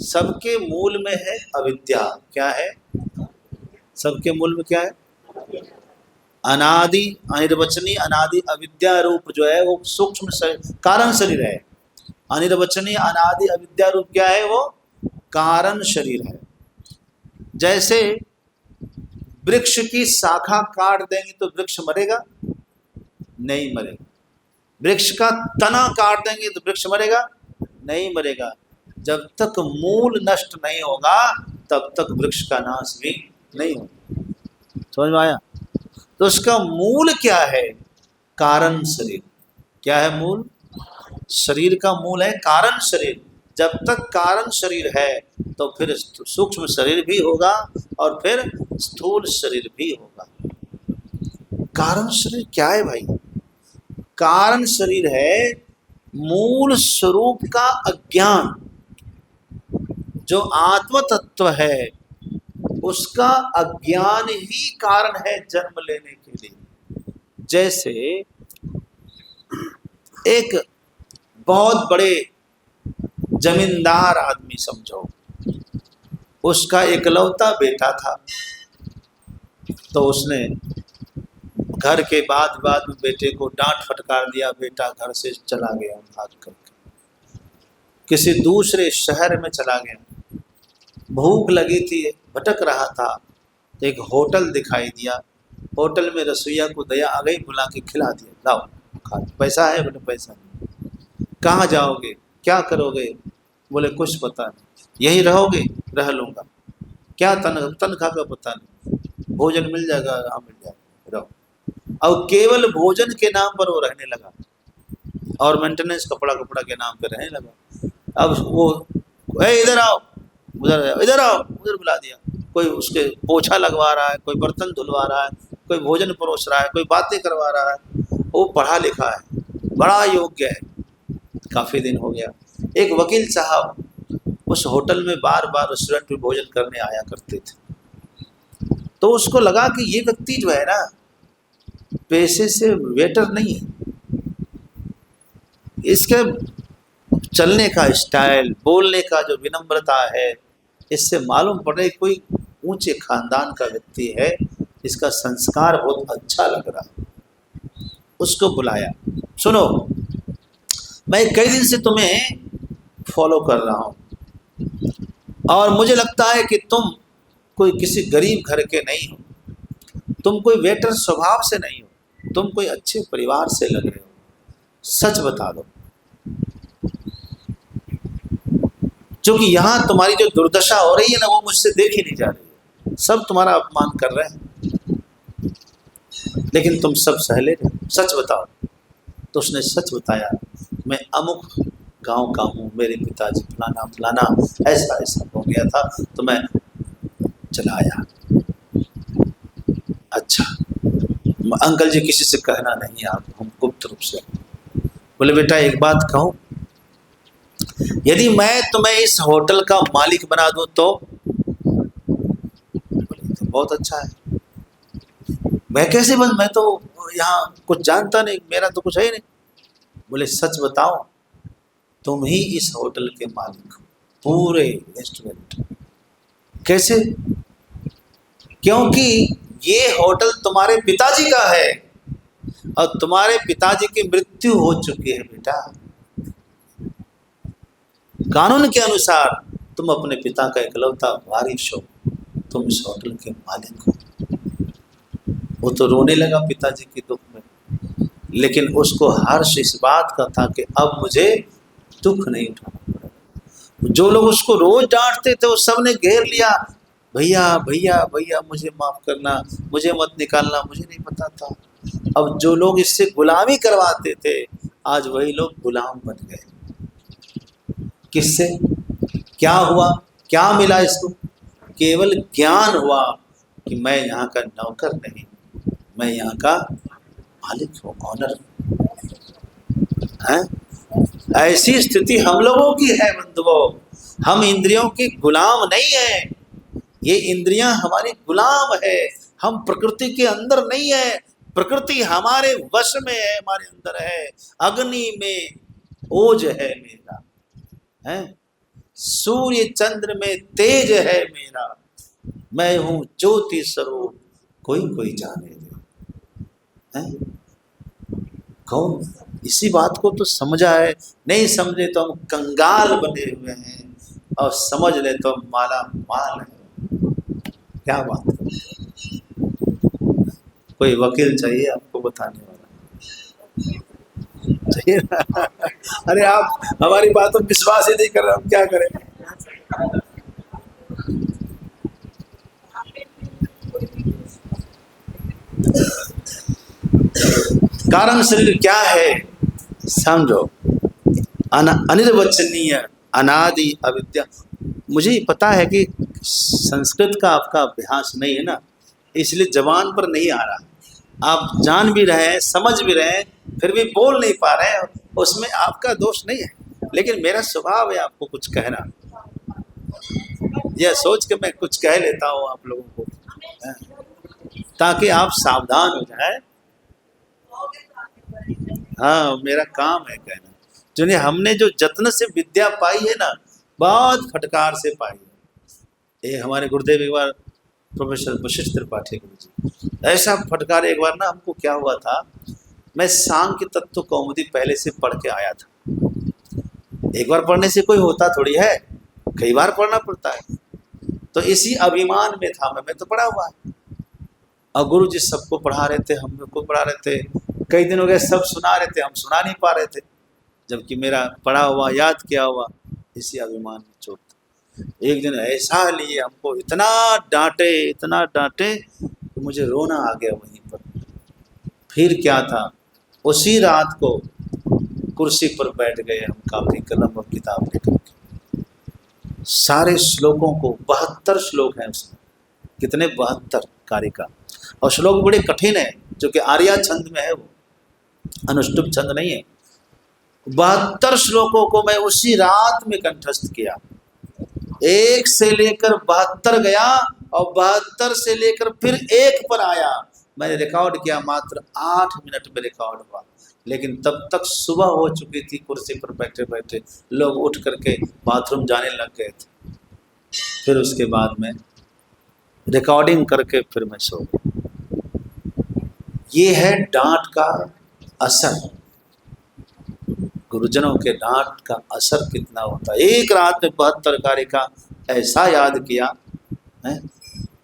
सबके मूल में है अविद्या। क्या है? सबके मूल में क्या है? अनादि, अनिर्वचनीय अनादि अविद्या रूप जो है वो सूक्ष्म शरीर, कारण शरीर है। अनिर्वचनीय अनादि अविद्या रूप क्या है? वो कारण शरीर है। जैसे वृक्ष की शाखा काट देंगे तो वृक्ष मरेगा? नहीं मरेगा। वृक्ष का तना काट देंगे तो वृक्ष मरेगा? नहीं मरेगा। जब तक मूल नष्ट नहीं होगा तब तक वृक्ष का नाश भी नहीं होगा। समझ में आया? तो उसका मूल क्या है? कारण शरीर। क्या है मूल? शरीर का मूल है कारण शरीर। जब तक कारण शरीर है तो फिर सूक्ष्म शरीर भी होगा और फिर स्थूल शरीर भी होगा। कारण शरीर क्या है भाई? कारण शरीर है मूल स्वरूप का अज्ञान। जो आत्म तत्व है उसका अज्ञान ही कारण है जन्म लेने के लिए। जैसे एक बहुत बड़े जमींदार आदमी समझो, उसका एकलौता बेटा था, तो उसने घर के बाद में बेटे को डांट फटकार दिया, बेटा घर से चला गया भाग करके, किसी दूसरे शहर में चला गया। भूख लगी थी, भटक रहा था, तो एक होटल दिखाई दिया। होटल में रसोइया को दया आ गई, बुला के खिला दिया, लाओ खा। पैसा है? बोले पैसा नहीं। कहाँ जाओगे? क्या करोगे? बोले कुछ पता नहीं, यही रहोगे? रह लूँगा। क्या तनख्वाह का पता नहीं, भोजन मिल जाएगा? हाँ मिल जाएगा, रहो। अब केवल भोजन के नाम पर वो रहने लगा और मेंटेनेंस कपड़ा के नाम पे रहने लगा। अब वो इधर आओ, उधर, इधर आओ, उधर बुला दिया। कोई उसके पोछा लगवा रहा है, कोई बर्तन धुलवा रहा है, कोई भोजन परोस रहा है, कोई बातें करवा रहा है। वो पढ़ा लिखा है, बड़ा योग्य है। काफ़ी दिन हो गया। एक वकील साहब उस होटल में बार बार रेस्टोरेंट में भोजन करने आया करते थे। तो उसको लगा कि ये व्यक्ति जो है ना, पेशे से वेटर नहीं है, इसके चलने का स्टाइल, बोलने का जो विनम्रता है, इससे मालूम पड़े कोई ऊंचे खानदान का व्यक्ति है, इसका संस्कार बहुत अच्छा लग रहा। उसको बुलाया, सुनो मैं कई दिन से तुम्हें फॉलो कर रहा हूँ और मुझे लगता है कि तुम कोई किसी गरीब घर के नहीं हो, तुम कोई वेटर स्वभाव से नहीं हो, तुम कोई अच्छे परिवार से लग रहे हो, सच बता दो। क्योंकि यहाँ तुम्हारी जो दुर्दशा हो रही है ना, वो मुझसे देखी नहीं जा रही है। सब तुम्हारा अपमान कर रहे हैं, लेकिन तुम सब सह ले रहे हो, सच बताओ। तो उसने सच बताया, मैं अमुक गांव का हूँ, मेरे पिताजी फलाना फलाना ऐसा ऐसा हो गया था, तो मैं चला आया। अच्छा अंकल जी, किसी से कहना नहीं, आप हम गुप्त रूप से। बोले बेटा एक बात कहूँ, यदि मैं तुम्हें इस होटल का मालिक बना दूं तो? बोले तो बहुत अच्छा है। मैं कैसे बन, मैं तो यहाँ कुछ जानता नहीं, मेरा तो कुछ है ही नहीं। बोले सच बताओ, तुम ही इस होटल के मालिक हो, पूरे रेस्टोरेंट। कैसे? क्योंकि ये होटल तुम्हारे पिताजी का है और तुम्हारे पिताजी की मृत्यु हो चुकी है बेटा। कानून के अनुसार तुम अपने पिता का इकलौता वारिस हो, तुम इस होटल के मालिक हो। वो तो रोने लगा पिताजी के दुख में, लेकिन उसको हर्ष इस बात का था कि अब मुझे दुख नहीं उठाना पड़ेगा। जो लोग उसको रोज डांटते थे वो सब ने घेर लिया, भैया भैया भैया मुझे माफ करना, मुझे मत निकालना, मुझे नहीं पता था। अब जो लोग इससे गुलामी करवाते थे, आज वही लोग गुलाम बन गए। किससे? क्या हुआ, क्या मिला इसको? केवल ज्ञान हुआ कि मैं यहाँ का नौकर नहीं, मैं यहाँ का मालिक हूँ, ऑनर है। ऐसी स्थिति हम लोगों की है बंधुओं। हम इंद्रियों के गुलाम नहीं है, ये इंद्रियां हमारी गुलाम है। हम प्रकृति के अंदर नहीं है, प्रकृति हमारे वश में है, हमारे अंदर है। अग्नि में ओज है मेरा, है सूर्य चंद्र में तेज है मेरा, मैं हूं ज्योति स्वरूप, कोई कोई जाने दे। है कौन? इसी बात को तो समझा है, नहीं समझे तो हम कंगाल बने हुए हैं, और समझ ले तो माला माल है। क्या बात है? कोई वकील चाहिए आपको बताने वाला चाहिए ना? अरे आप हमारी बातों विश्वास ही नहीं कर रहे, हम क्या करें? कारण शरीर क्या है समझो, अनिर्वचनीय अनादि अविद्या। मुझे पता है कि संस्कृत का आपका अभ्यास नहीं है ना, इसलिए जबान पर नहीं आ रहा। आप जान भी रहे हैं, समझ भी रहे हैं, फिर भी बोल नहीं पा रहे हैं, उसमें आपका दोष नहीं है। लेकिन मेरा स्वभाव है आपको कुछ कहना, यह सोच के मैं कुछ कह लेता हूँ आप लोगों को, ताकि आप सावधान हो जाए। हाँ मेरा काम है कहना। जिन्हें हमने जो जत्न से विद्या पाई है ना, बहुत फटकार से पाई है। ये हमारे गुरुदेव एक बार प्रोफेसर वशिष्ठ त्रिपाठी गुरु जी, ऐसा फटकार एक बार ना हमको क्या हुआ था, मैं सांख्य तत्व कौमुदी पहले से पढ़ के आया था। एक बार पढ़ने से कोई होता थोड़ी है, कई बार पढ़ना पड़ता है। तो इसी अभिमान में था मैं तो पढ़ा हुआ है, और गुरु जी सबको पढ़ा रहे थे, हम लोग को पढ़ा रहे थे। कई दिन हो गए सब सुना रहे थे, हम सुना नहीं पा रहे थे, जबकि मेरा पढ़ा हुआ याद किया हुआ इसी अभिमान में चोट था। एक दिन ऐसा लिए हमको इतना डांटे कि मुझे रोना आ गया वहीं पर। फिर क्या था, उसी रात को कुर्सी पर बैठ गए हम, कापी कलम और किताब लेकर के। सारे श्लोकों को, 72 श्लोक हैं उसमें, कितने 72 कार्य का, और श्लोक बड़े कठिन है, जो कि आर्या छंद में है, वो अनुष्टुप छंद नहीं है। 72 श्लोकों को मैं उसी रात में कंठस्थ किया, 1 से लेकर 72 गया, और 72 से लेकर फिर 1 पर आया। मैंने रिकॉर्ड किया, मात्र 8 मिनट में रिकॉर्ड हुआ। लेकिन तब तक सुबह हो चुकी थी, कुर्सी पर बैठे बैठे लोग उठ करके बाथरूम जाने लग गए थे। फिर उसके बाद में रिकॉर्डिंग करके फिर मैं सो गया। ये है डांट का असर, गुरुजनों के डांट का असर कितना होता है। एक रात में 72 कार्य का ऐसा याद किया है।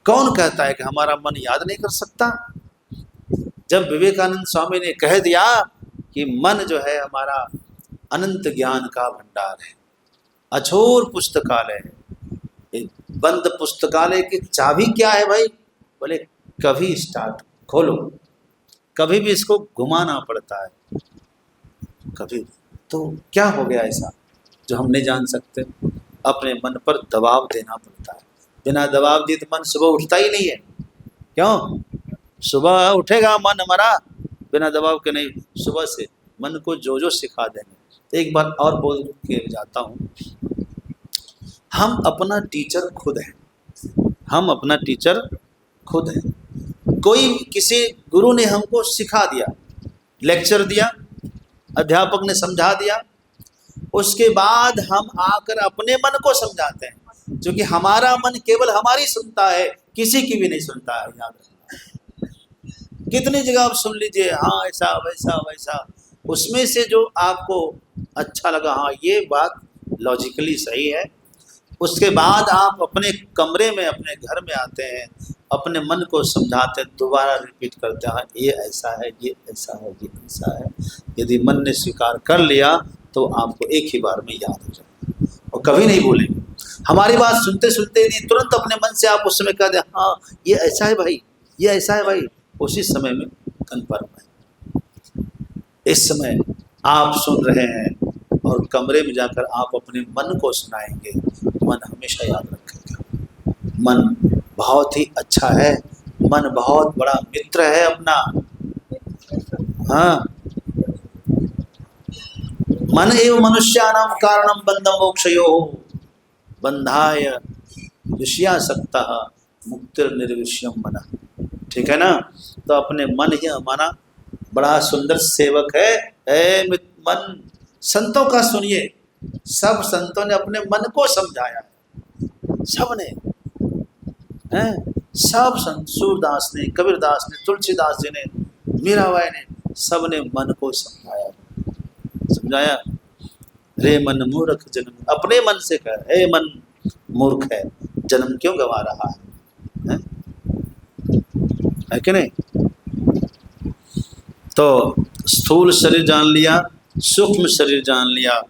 कौन कहता है कि हमारा मन याद नहीं कर सकता? जब विवेकानंद स्वामी ने कह दिया कि मन जो है हमारा अनंत ज्ञान का भंडार है, अछोर पुस्तकालय है। बंद पुस्तकालय की चाबी क्या है भाई? बोले कभी स्टार्ट खोलो, कभी भी इसको घुमाना पड़ता है कभी। तो क्या हो गया ऐसा जो हम नहीं जान सकते? अपने मन पर दबाव देना पड़ता है। बिना दबाव दिए तो मन सुबह उठता ही नहीं है। क्यों? सुबह उठेगा मन हमारा बिना दबाव के नहीं। सुबह से मन को जो जो सिखा देंगे। एक बार और बोल के जाता हूँ, हम अपना टीचर खुद हैं। हम अपना टीचर खुद हैं। कोई किसी गुरु ने हमको सिखा दिया, लेक्चर दिया, अध्यापक ने समझा दिया, उसके बाद हम आकर अपने मन को समझाते हैं, क्योंकि हमारा मन केवल हमारी सुनता है, किसी की भी नहीं सुनता है। याद रखना, कितनी जगह आप सुन लीजिए, हाँ ऐसा वैसा वैसा, उसमें से जो आपको अच्छा लगा, हाँ ये बात लॉजिकली सही है, उसके बाद आप अपने कमरे में अपने घर में आते हैं, अपने मन को समझाते हैं, दोबारा रिपीट करते हैं, ये ऐसा है, ये ऐसा है, ये ऐसा है। यदि मन ने स्वीकार कर लिया तो आपको एक ही बार में याद हो जाए और कभी नहीं भूलेंगे। हमारी बात सुनते सुनते नहीं, तुरंत अपने मन से आप उस समय कह दें, हाँ ये ऐसा है भाई, ये ऐसा है भाई, उसी समय में कन्फर्म है। इस समय आप सुन रहे हैं और कमरे में जाकर आप अपने मन को सुनाएंगे, मन हमेशा याद रखेगा। मन बहुत ही अच्छा है, मन बहुत बड़ा मित्र है अपना। हाँ, मन एव मनुष्याणां कारणं बंध मोक्षयोः बंधाय विषयासक्तः मुक्तिर्निर्विषयं मनः। ठीक है ना? तो अपने मन ही हमारा बड़ा सुंदर सेवक है। मन संतों का सुनिए, सब संतों ने अपने मन को समझाया है, सब ने हैं, सब संत, सूरदास ने, कबीरदास ने, तुलसीदास जी ने, मीराबाई ने, सब ने मन को समझाया। रे मन मूर्ख जन्म, अपने मन से कह, हे मन मूर्ख है, जन्म क्यों गवा रहा है कि नहीं? तो स्थूल शरीर जान लिया, सूक्ष्म शरीर जान लिया,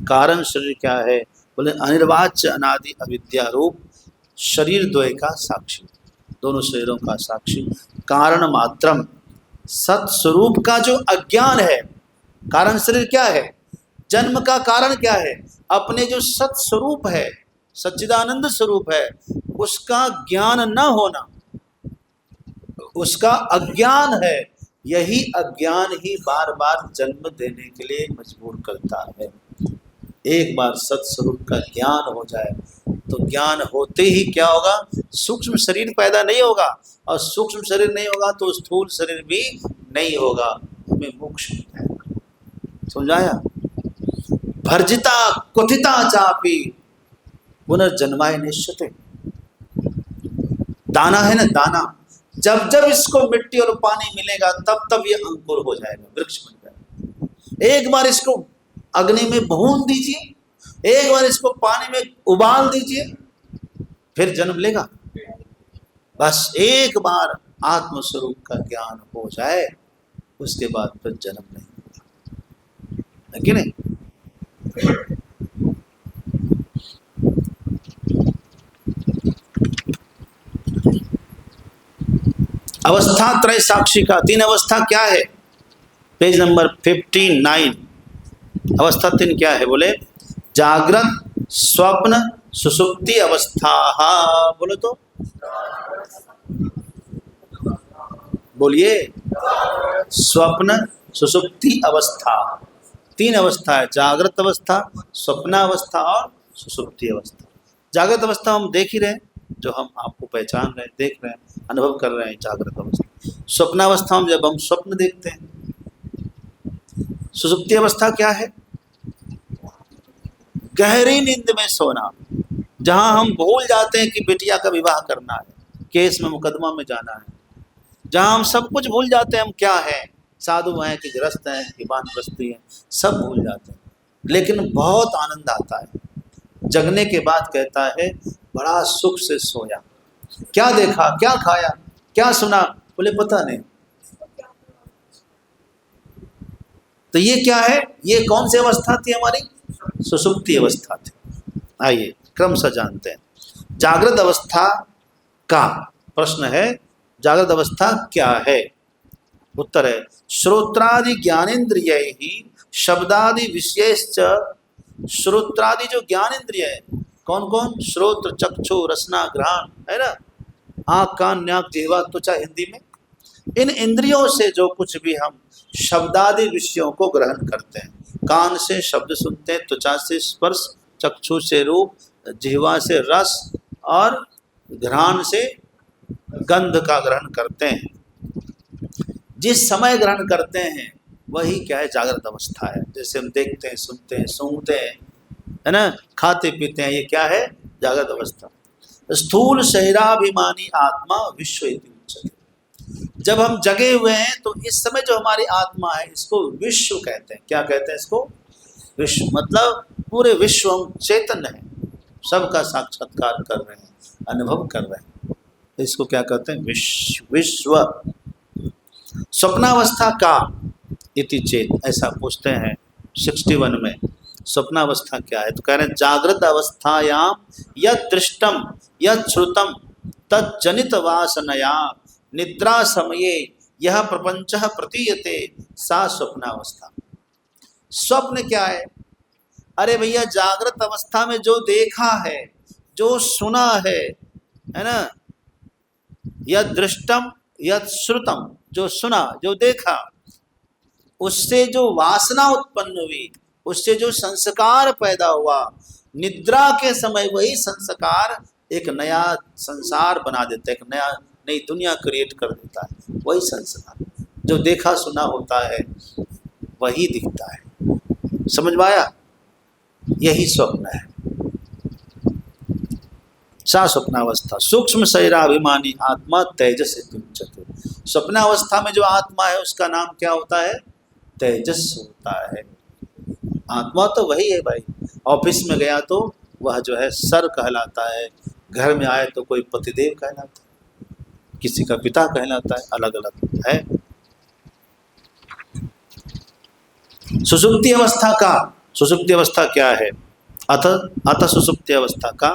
कारण शरीर क्या है? बोले अनिर्वाच्य अनादि अविद्या रूप शरीर द्वय का साक्षी, दोनों शरीरों का साक्षी। कारण मात्रम, सत्स्वरूप का जो अज्ञान है, कारण शरीर क्या है? जन्म का कारण क्या है? अपने जो सत्स्वरूप है, सच्चिदानंद स्वरूप है, उसका ज्ञान न होना, उसका अज्ञान है। यही अज्ञान ही बार बार जन्म देने के लिए मजबूर करता है। एक बार सत्स्वरूप का ज्ञान हो जाए तो ज्ञान होते ही क्या होगा? सूक्ष्म शरीर पैदा नहीं होगा, और सूक्ष्म शरीर नहीं होगा तो स्थूल शरीर भी नहीं होगा, हमें मोक्ष मिल जाएगा। समझाया? भर्जिता कुथिता चापी पुनर्जन्माय निश्चिते। दाना है ना, दाना, जब जब इसको मिट्टी और पानी मिलेगा तब तब ये अंकुर हो जाएगा, वृक्ष बन जाएगा। एक बार इसको अग्नि में भून दीजिए, एक बार इसको पानी में उबाल दीजिए, फिर जन्म लेगा। बस एक बार आत्मस्वरूप का ज्ञान हो जाए, उसके बाद फिर जन्म नहीं होगा, है कि नहीं? अवस्था त्रय साक्षी का 3 अवस्था क्या है? Page number 59। अवस्था 3 क्या है? बोले जागृत, स्वप्न, सुषुप्ति अवस्था। बोलो तो, बोलिए। स्वप्न, सुषुप्ति अवस्था, 3 अवस्था है, जागृत अवस्था, स्वप्नावस्था और सुषुप्ति अवस्था। जागृत अवस्था हम देख ही रहे हैं, जो हम आपको पहचान रहे हैं, देख रहे हैं, अनुभव कर रहे हैं, जागृत अवस्था। स्वप्नावस्था में जब हम स्वप्न देखते हैं, सुसुप्ति अवस्था क्या है? गहरी नींद में सोना, जहां हम भूल जाते हैं कि बिटिया का विवाह करना है, केस में मुकदमा में जाना है, जहां हम सब कुछ भूल जाते हैं, हम क्या हैं, साधु हैं कि गृहस्थ हैं कि वानप्रस्थी हैं, सब भूल जाते हैं, लेकिन बहुत आनंद आता है। जगने के बाद कहता है बड़ा सुख से सोया, क्या देखा, क्या खाया, क्या सुना, बोले पता नहीं। तो ये क्या है? ये कौन सी अवस्था थी हमारी? सुसुप्ति अवस्था थी। आइए क्रम से जानते हैं। जागृत अवस्था का प्रश्न है, जागृत अवस्था क्या है? उत्तर है श्रोत्रादि ज्ञानेन्द्रिय ही शब्दादि विशेष। श्रोत्रादि जो ज्ञानेन्द्रिय है, कौन कौन? श्रोत्र, चक्षु, रसना, घ्राण, है ना, आँख, कान, नाक, जिह्वा, त्वचा हिंदी में। इन इंद्रियों से जो कुछ भी हम शब्दादि विषयों को ग्रहण करते हैं, कान से शब्द सुनते हैं, त्वचा से स्पर्श, चक्षु से रूप, जिह्वा से रस और घ्राण से गंध का ग्रहण करते हैं, जिस समय ग्रहण करते हैं वही क्या है? जागृत अवस्था है। जैसे हम देखते हैं, सुनते हैं, सूंघते हैं, है ना, खाते पीते हैं, ये क्या है? जागृत अवस्था। स्थूल शरीराभिमानी आत्मा विश्व इति उच्यते। जब हम जगे हुए हैं तो इस समय जो हमारी आत्मा है इसको विश्व कहते हैं। क्या कहते हैं इसको? विश्व। मतलब पूरे विश्व हम चैतन्य हैं, सबका साक्षात्कार कर रहे हैं, अनुभव कर रहे हैं, इसको क्या कहते हैं? विश्व। स्वप्नावस्था का इति चेत, ऐसा पूछते हैं 61 में, स्वप्नावस्था क्या है? तो कह रहे हैं जागृत अवस्थायाम यत् दृष्टम यत् श्रुतम तज्जनित वासनया निद्रा समये यह प्रपंचः प्रतीयते सा स्वप्नावस्था। स्वप्न क्या है? अरे भैया, जागृत अवस्था में जो देखा है, जो सुना है ना, यत् दृष्टम यत् श्रुतम, जो सुना, जो देखा, उससे जो वासना उत्पन्न हुई, उससे जो संस्कार पैदा हुआ, निद्रा के समय वही संस्कार एक नया संसार बना देता है, एक नई दुनिया क्रिएट कर देता है। वही संस्कार जो देखा सुना होता है वही दिखता है। समझ में आया? यही स्वप्न है, सा स्वप्नावस्था। सूक्ष्म शरीराभिमानी आत्मा तेजस उच्यते। स्वप्नावस्था में जो आत्मा है उसका नाम क्या होता है? तेजस होता है। आत्मा तो वही है भाई। ऑफिस में गया तो वह जो है सर कहलाता है, घर में आए तो कोई पतिदेव कहलाता है, किसी का पिता कहलाता है, अलग अलग है। सुषुप्ति अवस्था का, सुषुप्ति अवस्था क्या है? अथ सुषुप्ति अवस्था का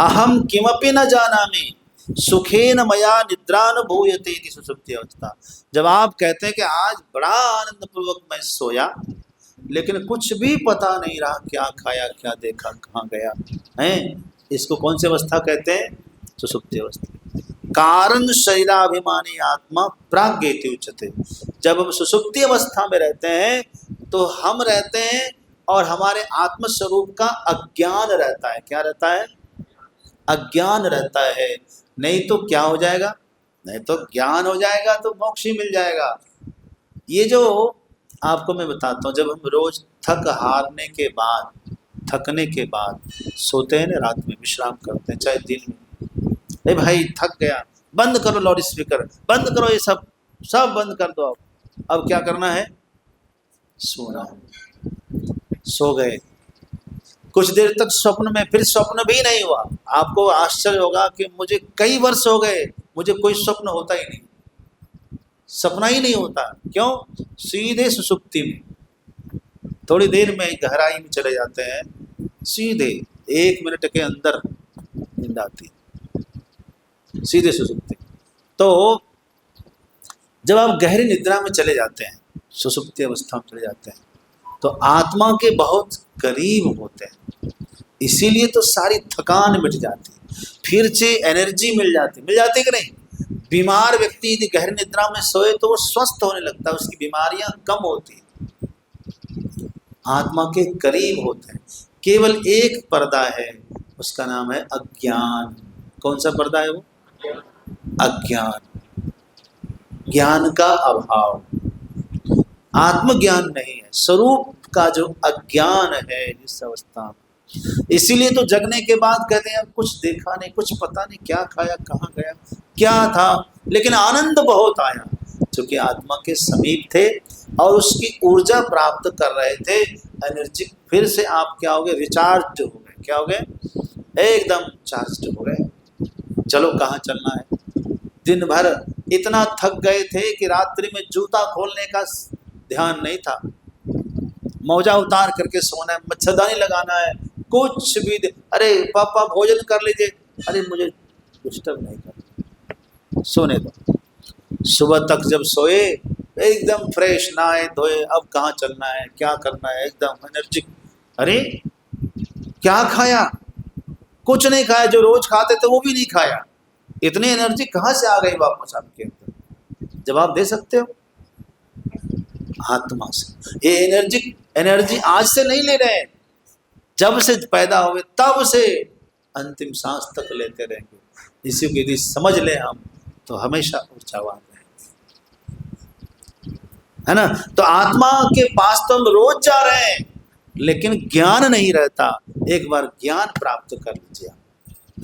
अहम किमपि न जानामि सुखेन मया निद्रानुभूयते इति सुषुप्ति अवस्था। जब आप कहते हैं कि आज बड़ा आनंद पूर्वक मैं सोया, लेकिन कुछ भी पता नहीं रहा, क्या खाया, क्या देखा, कहाँ गया है, इसको कौन सी अवस्था कहते हैं? सुषुप्ति अवस्था। कारण शरीराभिमानी आत्मा प्राज्ञेति उच्यते। जब हम सुषुप्ति अवस्था में रहते हैं तो हम रहते हैं और हमारे आत्म स्वरूप का अज्ञान रहता है। क्या रहता है? अज्ञान रहता है। नहीं तो क्या हो जाएगा? नहीं तो ज्ञान हो जाएगा तो मोक्ष ही मिल जाएगा। ये जो आपको मैं बताता हूँ, जब हम रोज थकने के बाद सोते हैं ना, रात में विश्राम करते हैं, चाहे दिन में, अरे भाई थक गया, बंद करो लाउड स्पीकर, बंद करो, ये सब बंद कर दो। अब क्या करना है? सोना है। सो गए, कुछ देर तक स्वप्न में, फिर स्वप्न भी नहीं हुआ। आपको आश्चर्य होगा कि मुझे कई वर्ष हो गए, मुझे कोई स्वप्न होता ही नहीं, सपना ही नहीं होता। क्यों? सीधे सुषुप्ति में थोड़ी देर में गहराई में चले जाते हैं, सीधे 1 मिनट के अंदर नींद आती, सीधे सुषुप्ति। तो जब आप गहरी निद्रा में चले जाते हैं, सुषुप्ति अवस्था में चले जाते हैं, तो आत्मा के बहुत करीब होते हैं, इसीलिए तो सारी थकान मिट जाती, फिर से एनर्जी मिल जाती कि नहीं? बीमार व्यक्ति यदि गहरी निद्रा में सोए तो वो स्वस्थ होने लगता है, उसकी बीमारियां कम होती हैं। आत्मा के करीब होते हैं। केवल एक पर्दा है, उसका नाम है अज्ञान। कौन सा पर्दा है वो? अज्ञान, ज्ञान का अभाव। आत्मज्ञान नहीं है, स्वरूप का जो अज्ञान है जिस अवस्था में। इसीलिए तो जगने के बाद कहते हैं कुछ देखा नहीं, कुछ पता नहीं, क्या खाया, कहाँ गया, क्या था, लेकिन आनंद बहुत आया क्योंकि आत्मा के समीप थे और उसकी ऊर्जा प्राप्त कर रहे थे, एनर्जी। फिर से आप क्या हो गए, रिचार्ज हो गए, क्या हो गए, एकदम चार्ज हो गए। चलो कहाँ चलना है। दिन भर इतना थक गए थे कि रात्रि में जूता खोलने का ध्यान नहीं था, मौजा उतार करके सोना है, मच्छरदानी लगाना है, कुछ भी अरे पापा भोजन कर लीजिए, अरे मुझे डिस्टर्ब नहीं कर, सोने दो। सुबह तक जब सोए एकदम फ्रेश, नहाए धोए, अब कहाँ चलना है, क्या करना है, एकदम एनर्जिक। अरे क्या खाया, कुछ नहीं खाया, जो रोज खाते थे वो भी नहीं खाया। इतनी एनर्जी कहाँ से आ गई वापस आपके अंदर? जवाब दे सकते हो? आत्मा से। ये एनर्जी आज से नहीं ले रहे हैं, जब से पैदा हुए तब से अंतिम सांस तक लेते रहेंगे। इसी को यदि समझ ले हम तो हमेशा ऊर्जावान रहेंगे, है ना। तो आत्मा के पास तो हम रोज जा रहे हैं लेकिन ज्ञान नहीं रहता। एक बार ज्ञान प्राप्त कर लीजिए,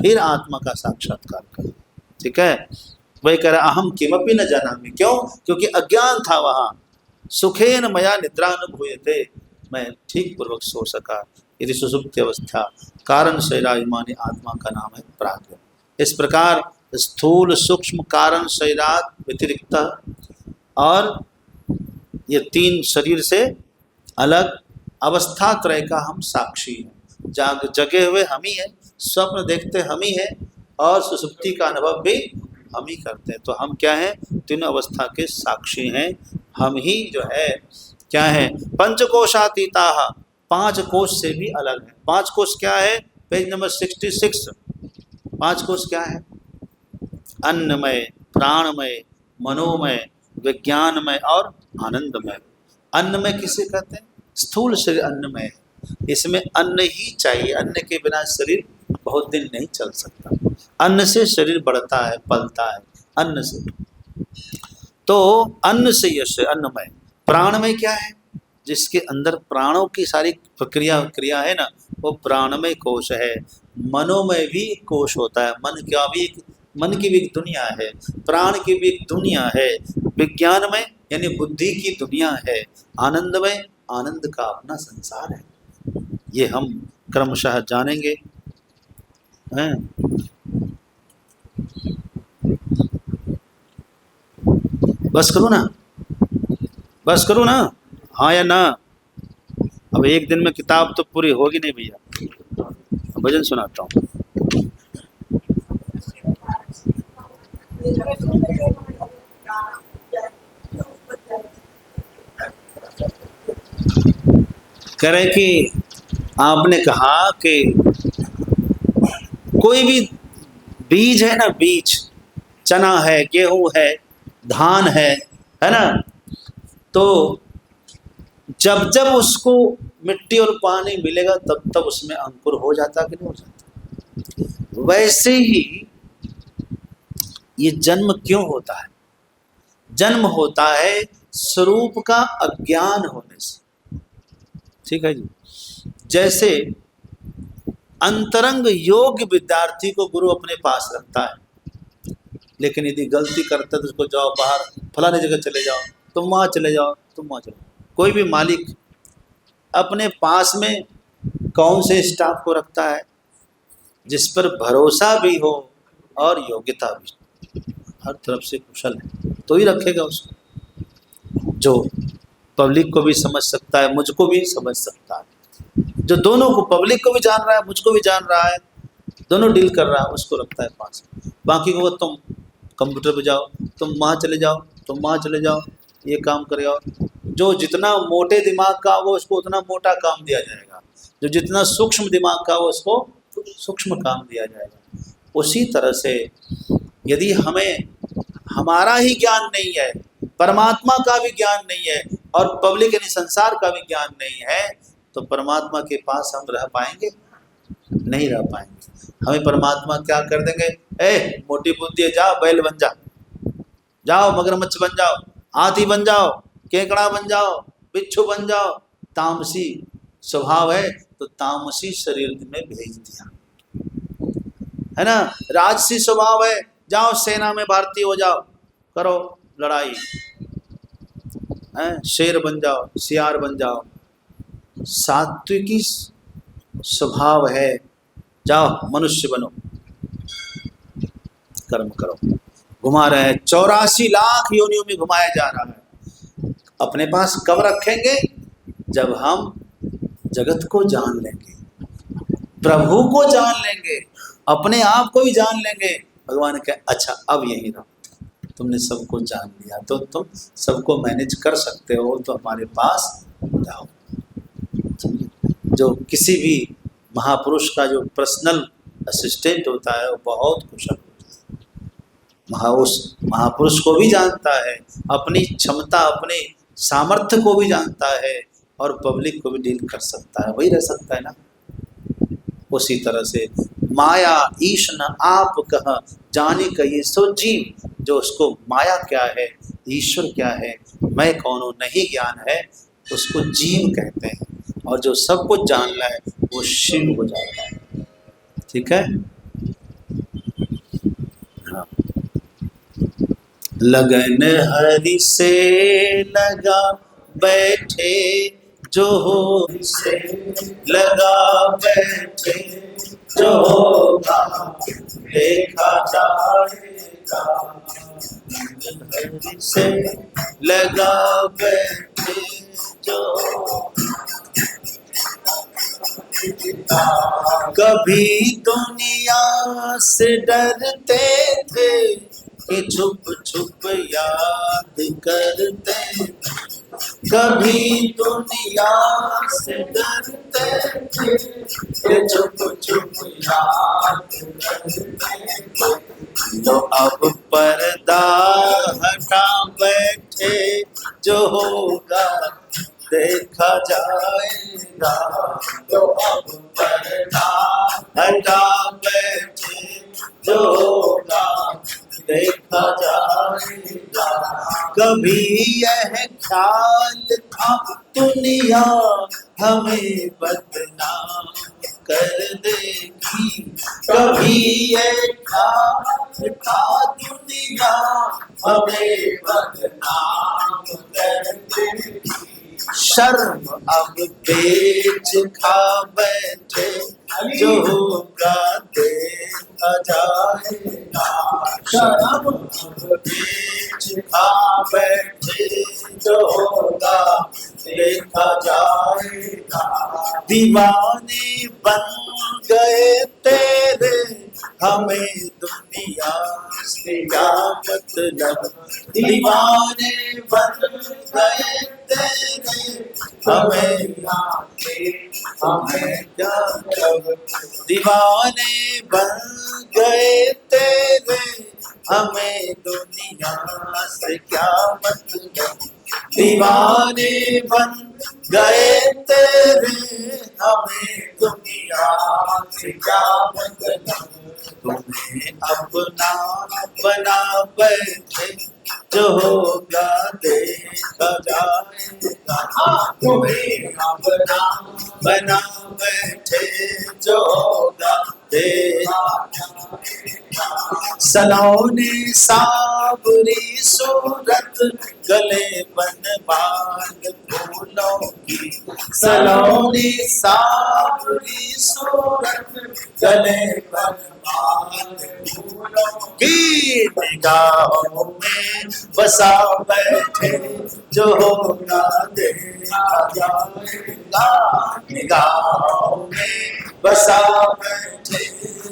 फिर आत्मा का साक्षात्कार करो, ठीक है। वही कह रहा अहम किमपि न जानामि, क्यों? क्योंकि अज्ञान था वहाँ। सुखेन मया निद्रा अनुभूयते, मैं ठीक पूर्वक सो सका। यदि सुसुप्ति अवस्था कारण शरीराभिमानी आत्मा का नाम है प्राज्ञ। इस प्रकार स्थूल सूक्ष्म कारण शरीरात व्यतिरिक्त और ये तीन शरीर से अलग अवस्था त्रय का हम साक्षी हैं। जगे हुए हम ही हैं, स्वप्न देखते हम ही हैं और सुसुप्ति का अनुभव भी हम ही करते हैं। तो हम क्या हैं? तीनों अवस्था के साक्षी हैं। हम ही जो है क्या है? पंचकोशातीता, पांच कोश से भी अलग है। पांच कोश क्या है? Page number 66। पांच कोश क्या है? अन्नमय, प्राणमय, मनोमय, विज्ञानमय और आनंदमय। अन्नमय किसे कहते हैं? स्थूल शरीर अन्नमय है, इसमें अन्न ही चाहिए, अन्न के बिना शरीर बहुत दिन नहीं चल सकता। अन्न से शरीर बढ़ता है, पलता है, अन्न से। तो अन्न से यश अन्नमय। प्राणमय क्या है? जिसके अंदर प्राणों की सारी क्रिया है ना, वो प्राणमय कोश है। मनोमय भी कोश होता है, मन की भी एक दुनिया है, प्राण की भी एक दुनिया है। विज्ञानमय यानी बुद्धि की दुनिया है। आनंदमय आनंद का अपना संसार है। ये हम क्रमशः जानेंगे, हैं? बस करूँ ना, बस करूँ ना, हाँ या ना? अब एक दिन में किताब तो पूरी होगी नहीं भैया, भजन सुनाता हूँ। कह रहे कि आपने कहा कि कोई भी बीज है ना, बीज, चना है, गेहूं है, धान है ना, तो जब जब उसको मिट्टी और पानी मिलेगा तब तब उसमें अंकुर हो जाता कि नहीं हो जाता? वैसे ही ये जन्म क्यों होता है? जन्म होता है स्वरूप का अज्ञान होने से, ठीक है जी। जैसे अंतरंग योग्य विद्यार्थी को गुरु अपने पास रखता है, लेकिन यदि गलती करता है तो उसको जाओ बाहर, फलाने जगह चले जाओ, तुम वहाँ चले जाओ, तुम वहाँ चले जाओ। कोई भी मालिक अपने पास में कौन से स्टाफ को रखता है? जिस पर भरोसा भी हो और योग्यता भी, हर तरफ से कुशल है, तो ही रखेगा उसको। जो पब्लिक को भी समझ सकता है, मुझको भी समझ सकता है, जो दोनों को, पब्लिक को भी जान रहा है, मुझको भी जान रहा है, दोनों डील कर रहा है, उसको रखता है पास। बाकी को तुम कंप्यूटर पे जाओ, तुम वहाँ चले जाओ, तुम वहाँ चले जाओ, ये काम कर जाओ। जो जितना मोटे दिमाग का वो उसको उतना मोटा काम दिया जाएगा, जो जितना सूक्ष्म दिमाग का वो उसको सूक्ष्म काम दिया जाएगा। उसी तरह से यदि हमें हमारा ही ज्ञान नहीं है, परमात्मा का भी ज्ञान नहीं है और पब्लिक यानी संसार का भी ज्ञान नहीं है, तो परमात्मा के पास हम रह पाएंगे? नहीं रह पाएंगे। हमें परमात्मा क्या कर देंगे? ए मोटी बुद्धि है, जाओ बैल बन जाओ, जाओ मगरमच्छ बन जाओ, हाथी बन जाओ, केकड़ा बन जाओ, बिच्छू बन जाओ, तामसी स्वभाव है तो तामसी शरीर में भेज दिया, है ना। राजसी स्वभाव है, जाओ सेना में भर्ती हो जाओ, करो लड़ाई, हैं, शेर बन जाओ, सियार बन जाओ। सात्विकी स्वभाव है, जाओ मनुष्य बनो, कर्म करो। घुमा रहे हैं, 84 लाख योनियों में घुमाया जा रहा है। अपने पास कब रखेंगे? जब हम जगत को जान लेंगे, प्रभु को जान लेंगे, अपने आप को भी जान लेंगे। भगवान कहे अच्छा अब यही रहो, तुमने सबको जान लिया तो तुम सबको मैनेज कर सकते हो, तो हमारे पास जाओ। जो किसी भी महापुरुष का जो पर्सनल असिस्टेंट होता है वो बहुत कुशल होता है। उस महापुरुष को भी जानता है, अपनी क्षमता अपने सामर्थ्य को भी जानता है, और पब्लिक को भी डील कर सकता है, वही रह सकता है ना। उसी तरह से माया ईश न आप कह जाने कहिए सो जीव, जो उसको माया क्या है, ईश्वर क्या है, मैं कौन हूँ नहीं ज्ञान है, उसको जीव कहते हैं। और जो सब कुछ जान रहा है वो शिव हो जाता है। ठीक है, हाँ। लगन हरि से लगा बैठे जो हो, से लगा बैठे जो होगा देखा जाएगा। हरि से लगा बैठे जो, कभी दुनिया से डरते थे कि छुप छुप याद करते, कभी दुनिया से डरते थे कि छुप छुप याद करते, तो अब पर्दा हटा बैठे जो होगा देखा जाएगा। तो अब पर्दा हटा बैठे जो होगा देखा जाएगा। कभी यह ख्याल था दुनिया हमें बदनाम कर देगी, कभी यह ख्याल था दुनिया हमें बदनाम कर देगी। शर्म अब बेच खा बैठे जो होगा देखा जाएगा। शर्म अब बेच खा बैठे जो होगा देखा जाएगा। दीवाने बन गए तेरे हमें दुनिया से क्या मतलब, दीवाने बन गए तेरे हमें हमें क्या मतलब, दीवाने बन गए तेरे हमें दुनिया से क्या मतलब, दीवाने बन गए तेरे हमें दुनिया से क्या मतलब। तुम्हें अपना बना बैठे जो होगा देखा जाएगा। तुम्हें अपना बना बैठे जो होगा देखा जाएगा। सलोने सावरी सूरत गले बनवान फूलों की, सलोने सावरी सूरत गले बनवान फूलों की, निगाहों में बसा बैठे जो होगा देखा जाएगा। निगाहों में बसा बैठे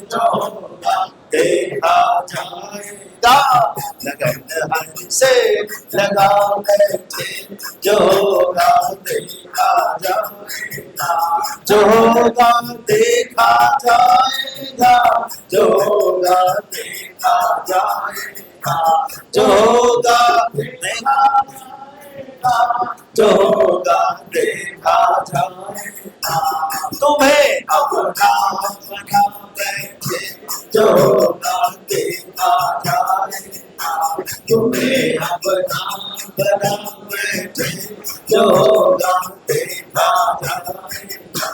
जो होगा देखा जाएगा। लगन हरि से लगा बैठे जो होगा देखा जाएगा। जो होगा देखा जाएगा, जो होगा देखा जाएगा, जो होगा देखा जाएगा, जो होगा देखा जाएगा। तुम्हें अपना बना बैठे जो होगा देखा जाएगा। तुम्हें अपना बना बैठे जो होगा देखा जाएगा,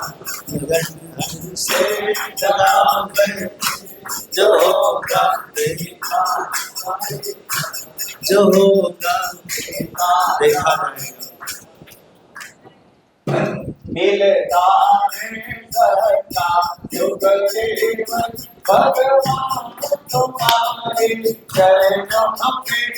लगन से चला मैं, जो होगा देखा जाएगा, जो होगा देखा जाएगा। मिलता है सच्चा युग जीवन भगवान तुम्हारे चरणों में